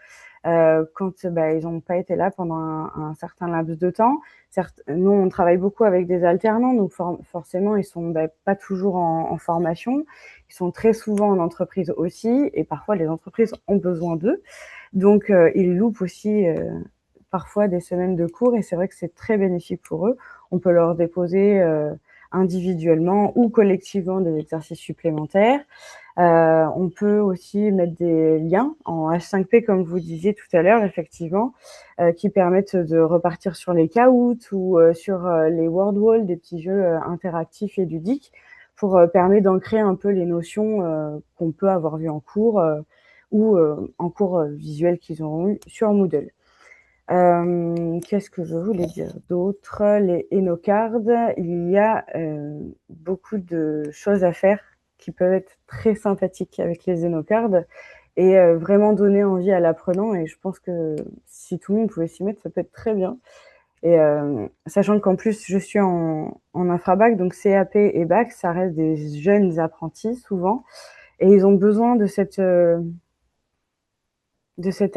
quand ils n'ont pas été là pendant un certain laps de temps. Certes, nous, on travaille beaucoup avec des alternants, donc forcément, ils sont pas toujours en formation. Ils sont très souvent en entreprise aussi, et parfois, les entreprises ont besoin d'eux. Donc, ils loupent aussi parfois des semaines de cours, et c'est vrai que c'est très bénéfique pour eux. On peut leur déposer individuellement ou collectivement des exercices supplémentaires. On peut aussi mettre des liens en H5P, comme vous disiez tout à l'heure, effectivement, qui permettent de repartir sur les Kahoot ou sur les Word Wall, des petits jeux interactifs et ludiques, pour permettre d'ancrer un peu les notions qu'on peut avoir vues en cours ou en cours visuel qu'ils auront eu sur Moodle. Qu'est-ce que je voulais dire d'autre? Les Enocards, il y a beaucoup de choses à faire qui peuvent être très sympathiques avec les Enocards et vraiment donner envie à l'apprenant. Et je pense que si tout le monde pouvait s'y mettre, ça peut être très bien. Et sachant qu'en plus, je suis en infrabac, donc CAP et bac, ça reste des jeunes apprentis souvent. Et ils ont besoin de cette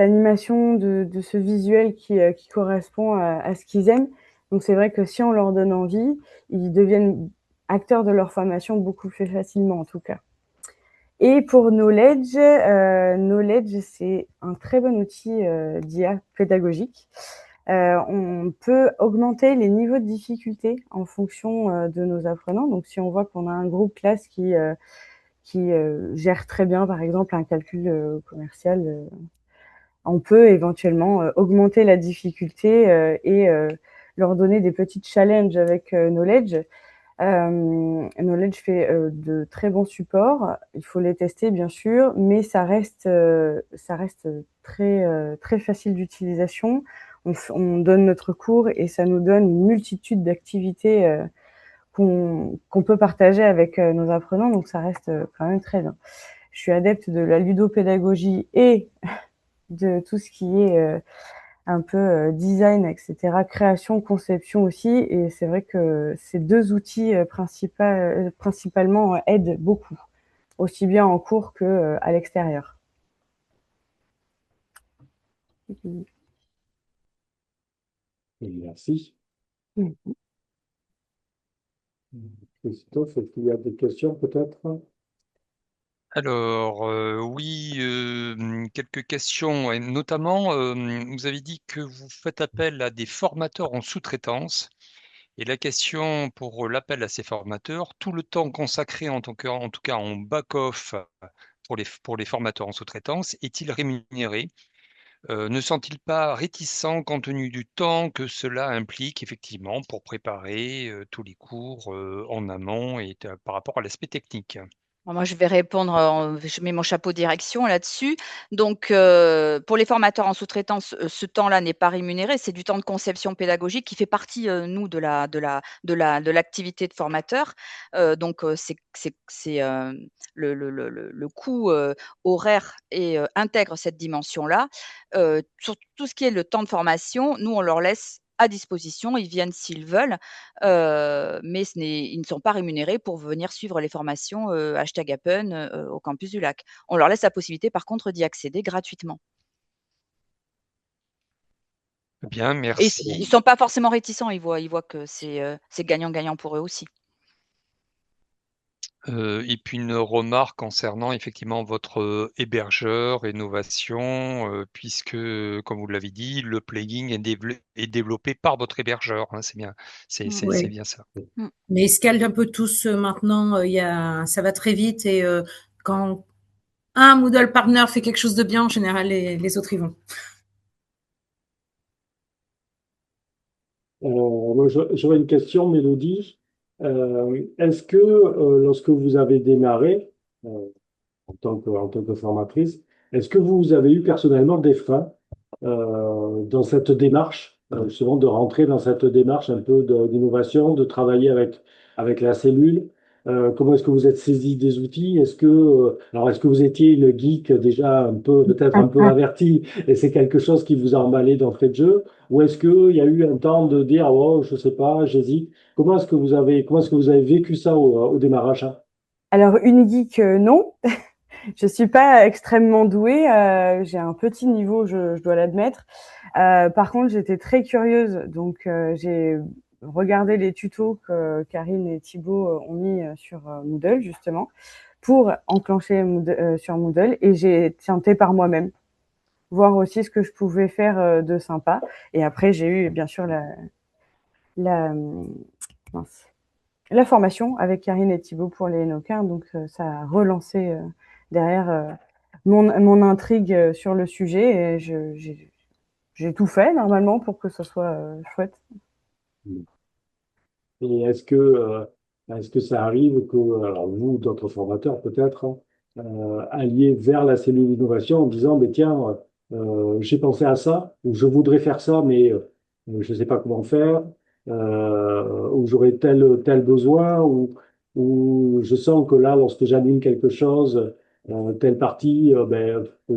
animation, de ce visuel qui correspond à ce qu'ils aiment. Donc c'est vrai que si on leur donne envie, ils deviennent acteurs de leur formation beaucoup plus facilement en tout cas. Et pour Knowledge, Knowledge c'est un très bon outil d'IA pédagogique. On peut augmenter les niveaux de difficulté en fonction de nos apprenants. Donc si on voit qu'on a un groupe classe qui gère très bien par exemple un calcul commercial, on peut éventuellement augmenter la difficulté et leur donner des petits challenges avec Knowledge. Knowledge fait de très bons supports. Il faut les tester, bien sûr, mais ça reste très facile d'utilisation. On donne notre cours et ça nous donne une multitude d'activités qu'on peut partager avec nos apprenants, donc ça reste quand même très bien. Je suis adepte de la ludopédagogie et de tout ce qui est un peu design, etc., création, conception aussi. Et c'est vrai que ces deux outils principalement aident beaucoup, aussi bien en cours qu'à l'extérieur. Merci. Christophe, est-ce qu'il y a des questions peut-être? Alors, oui, quelques questions, et notamment, vous avez dit que vous faites appel à des formateurs en sous-traitance. Et la question pour l'appel à ces formateurs, tout le temps consacré en tout cas en back-off pour les formateurs en sous-traitance, est-il rémunéré? Ne sont-ils pas réticents compte tenu du temps que cela implique effectivement pour préparer tous les cours en amont et par rapport à l'aspect technique? Moi, je vais répondre, je mets mon chapeau direction là-dessus. Donc, pour les formateurs en sous-traitance, ce temps-là n'est pas rémunéré. C'est du temps de conception pédagogique qui fait partie, nous, de l'activité de formateur. Donc, le coût, horaire intègre cette dimension-là. Sur tout ce qui est le temps de formation, nous, on leur laisse à disposition. Ils viennent s'ils veulent. Mais ils ne sont pas rémunérés pour venir suivre les formations, #Happen, au campus du lac. On leur laisse la possibilité par contre d'y accéder gratuitement Bien, et ils merci. sont pas forcément réticents, ils voient que c'est gagnant-gagnant pour eux aussi. Et puis une remarque concernant effectivement votre hébergeur Innovation, puisque, comme vous l'avez dit, le plugin est développé par votre hébergeur, hein, c'est bien, c'est Ouais. bien ça. Mmh. Mais ils se calent un peu tous maintenant. Ça va très vite et quand un Moodle partner fait quelque chose de bien, en général, les autres y vont. Moi, j'aurais une question, Mélodie. Est-ce que lorsque vous avez démarré euh, en tant que formatrice, est-ce que vous avez eu personnellement des freins dans cette démarche, justement de rentrer dans cette démarche un peu d'innovation, de travailler avec la cellule? Comment est-ce que vous êtes saisi des outils? Est-ce que vous étiez une geek déjà un peu, peut-être un peu avertie et c'est quelque chose qui vous a emballé d'entrée de jeu? Ou est-ce qu'il y a eu un temps de dire, oh, je sais pas, j'hésite? Comment est-ce que vous avez vécu ça au démarrage, hein? Alors, une geek, non. Je suis pas extrêmement douée. J'ai un petit niveau, je dois l'admettre. Par contre, j'étais très curieuse, donc j'ai regardé les tutos que Karine et Thibaut ont mis sur Moodle, justement, pour enclencher sur Moodle, et j'ai tenté par moi-même, voir aussi ce que je pouvais faire de sympa. Et après, j'ai eu bien sûr la, mince, la formation avec Karine et Thibaut pour les Enoquins, donc ça a relancé derrière mon intrigue sur le sujet, et j'ai tout fait normalement pour que ce soit chouette. Et est-ce que ça arrive que, alors vous, d'autres formateurs peut-être, hein, alliez vers la cellule d'innovation en disant, mais tiens, j'ai pensé à ça, ou je voudrais faire ça, mais je ne sais pas comment faire, ou j'aurais tel besoin, ou je sens que là, lorsque j'anime quelque chose, telle partie,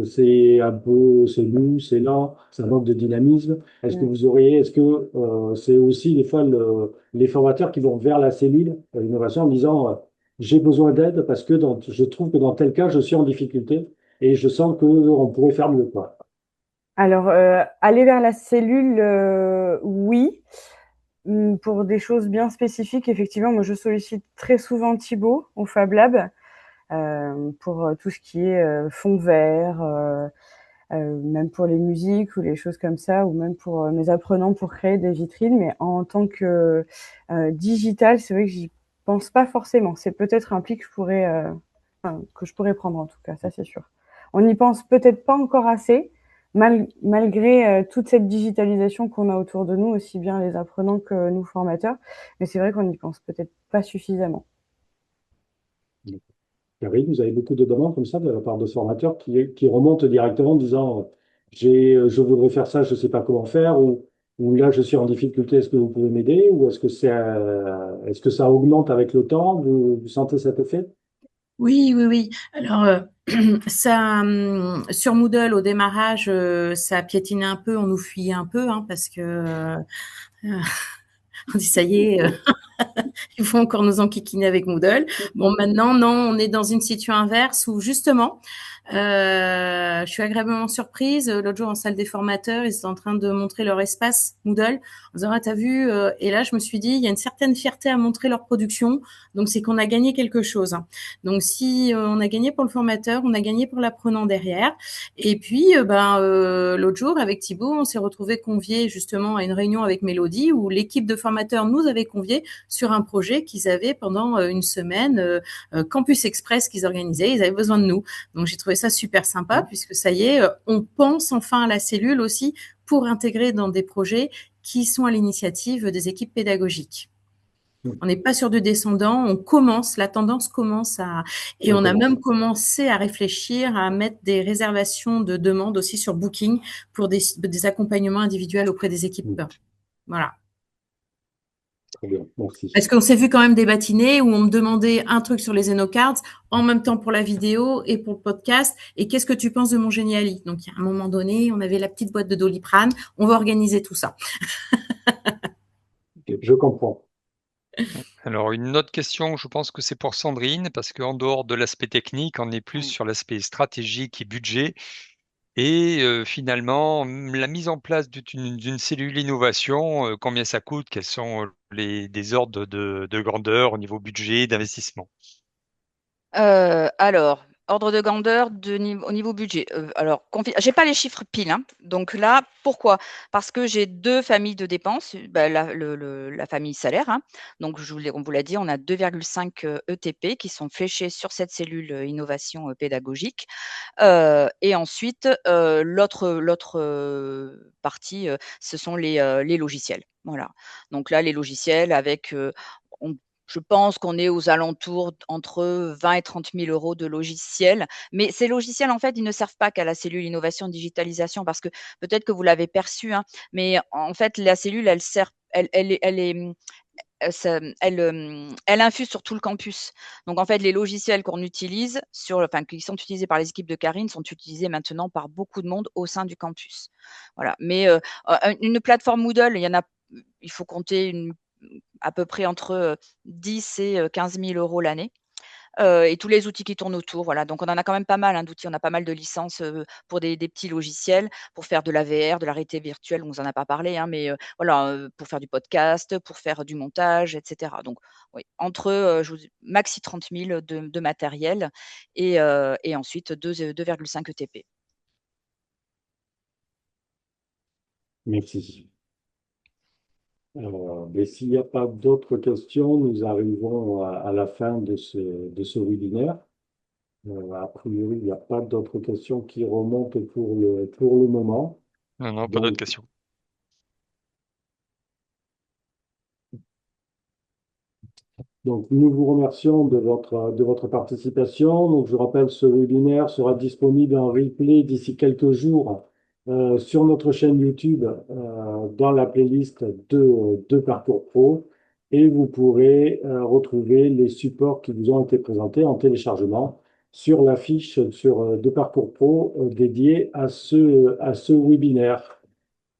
c'est un peu, c'est mou, c'est lent, ça manque de dynamisme. Est-ce que c'est aussi des fois les formateurs qui vont vers la cellule d'innovation en disant j'ai besoin d'aide parce que je trouve que dans tel cas, je suis en difficulté et je sens qu'on pourrait faire mieux, quoi. Alors, aller vers la cellule, oui. Pour des choses bien spécifiques, effectivement, moi je sollicite très souvent Thibaut au Fab Lab pour tout ce qui est fond vert, même pour les musiques ou les choses comme ça, ou même pour mes apprenants pour créer des vitrines. Mais en tant que digital, c'est vrai que j'y pense pas forcément. C'est peut-être un pli que que je pourrais prendre en tout cas, ça c'est sûr. On n'y pense peut-être pas encore assez, malgré toute cette digitalisation qu'on a autour de nous, aussi bien les apprenants que nous formateurs. Mais c'est vrai qu'on n'y pense peut-être pas suffisamment. Karine, vous avez beaucoup de demandes comme ça de la part de formateurs qui remontent directement en disant je voudrais faire ça, je ne sais pas comment faire, ou là je suis en difficulté, est-ce que vous pouvez m'aider, ou est-ce que ça augmente avec le temps, vous sentez cet effet? Oui, oui, oui. Alors, ça, sur Moodle, au démarrage, ça piétinait un peu, on nous fuyait un peu, hein, parce que on dit ça y est, il faut encore nous enquiquiner avec Moodle. Bon, maintenant, non, on est dans une situation inverse où justement, je suis agréablement surprise. L'autre jour, en salle des formateurs, ils étaient en train de montrer leur espace Moodle. En disant, ah, t'as vu? Et là, je me suis dit, il y a une certaine fierté à montrer leur production. Donc, c'est qu'on a gagné quelque chose. Donc, si on a gagné pour le formateur, on a gagné pour l'apprenant derrière. Et puis, l'autre jour, avec Thibaut, on s'est retrouvés conviés justement à une réunion avec Mélodie où l'équipe de formateurs nous avait conviés sur un projet qu'ils avaient pendant une semaine, Campus Express qu'ils organisaient. Ils avaient besoin de nous. Donc, j'ai trouvé ça super sympa puisque ça y est, on pense enfin à la cellule aussi pour intégrer dans des projets qui sont à l'initiative des équipes pédagogiques. On n'est pas sur du descendant, la tendance commence et on a même commencé à réfléchir à mettre des réservations de demandes aussi sur Booking pour des accompagnements individuels auprès des équipes. Voilà. Très bien, merci. Parce qu'on s'est vu quand même des matinées où on me demandait un truc sur les Zenocards en même temps pour la vidéo et pour le podcast. Et qu'est-ce que tu penses de mon Geniali? Donc, à un moment donné, on avait la petite boîte de Doliprane. On va organiser tout ça. Je comprends. Alors, une autre question, je pense que c'est pour Sandrine, parce qu'en dehors de l'aspect technique, on est plus sur l'aspect stratégique et budget. Et finalement, la mise en place d'une cellule innovation, combien ça coûte? Quels sont des ordres de grandeur au niveau budget, d'investissement? Alors, ordre de grandeur au niveau budget. Alors, j'ai pas les chiffres pile, hein. Donc là, pourquoi? Parce que j'ai 2 familles de dépenses. La famille salaire, hein. Donc on vous l'a dit, on a 2,5 ETP qui sont fléchés sur cette cellule innovation pédagogique. Et ensuite, l'autre partie, ce sont les logiciels. Voilà. Donc là, les logiciels avec, je pense qu'on est aux alentours entre 20 et 30 000 € de logiciels. Mais ces logiciels, en fait, ils ne servent pas qu'à la cellule innovation digitalisation parce que peut-être que vous l'avez perçu, hein, mais en fait, la cellule, elle sert, elle est, elle infuse sur tout le campus. Donc, en fait, les logiciels qu'on utilise qui sont utilisés par les équipes de Karine sont utilisés maintenant par beaucoup de monde au sein du campus. Voilà. Mais une plateforme Moodle, il faut compter à peu près entre 10 et 15 000 € l'année. Et tous les outils qui tournent autour, voilà. Donc on en a quand même pas mal, hein, d'outils. On a pas mal de licences, pour des petits logiciels, pour faire de la VR, de la réalité virtuelle, on vous en a pas parlé, hein, mais voilà, pour faire du podcast, pour faire du montage et cetera. Donc oui, entre, maxi 30 000 de matériel et ensuite 2,5 ETP. Merci. Mais s'il n'y a pas d'autres questions, nous arrivons à la fin de ce webinaire. A priori, il n'y a pas d'autres questions qui remontent pour le moment. Non, pas d'autres questions. Donc, nous vous remercions de votre participation. Donc, je rappelle, ce webinaire sera disponible en replay d'ici quelques jours sur notre chaîne YouTube dans la playlist de Parcours Pro. Et vous pourrez retrouver les supports qui vous ont été présentés en téléchargement sur la fiche de Parcours Pro dédiée à ce webinaire.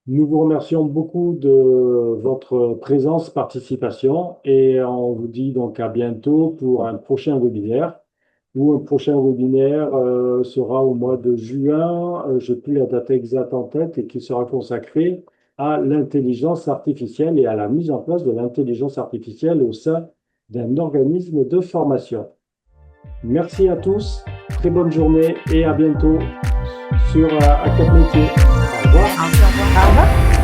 Nous vous remercions beaucoup de votre présence, participation et on vous dit donc à bientôt pour un prochain webinaire. Un prochain webinaire sera au mois de juin, je n'ai plus la date exacte en tête, et qui sera consacré à l'intelligence artificielle et à la mise en place de l'intelligence artificielle au sein d'un organisme de formation. Merci à tous, très bonne journée et à bientôt sur Hack Métier. Au revoir. Au revoir.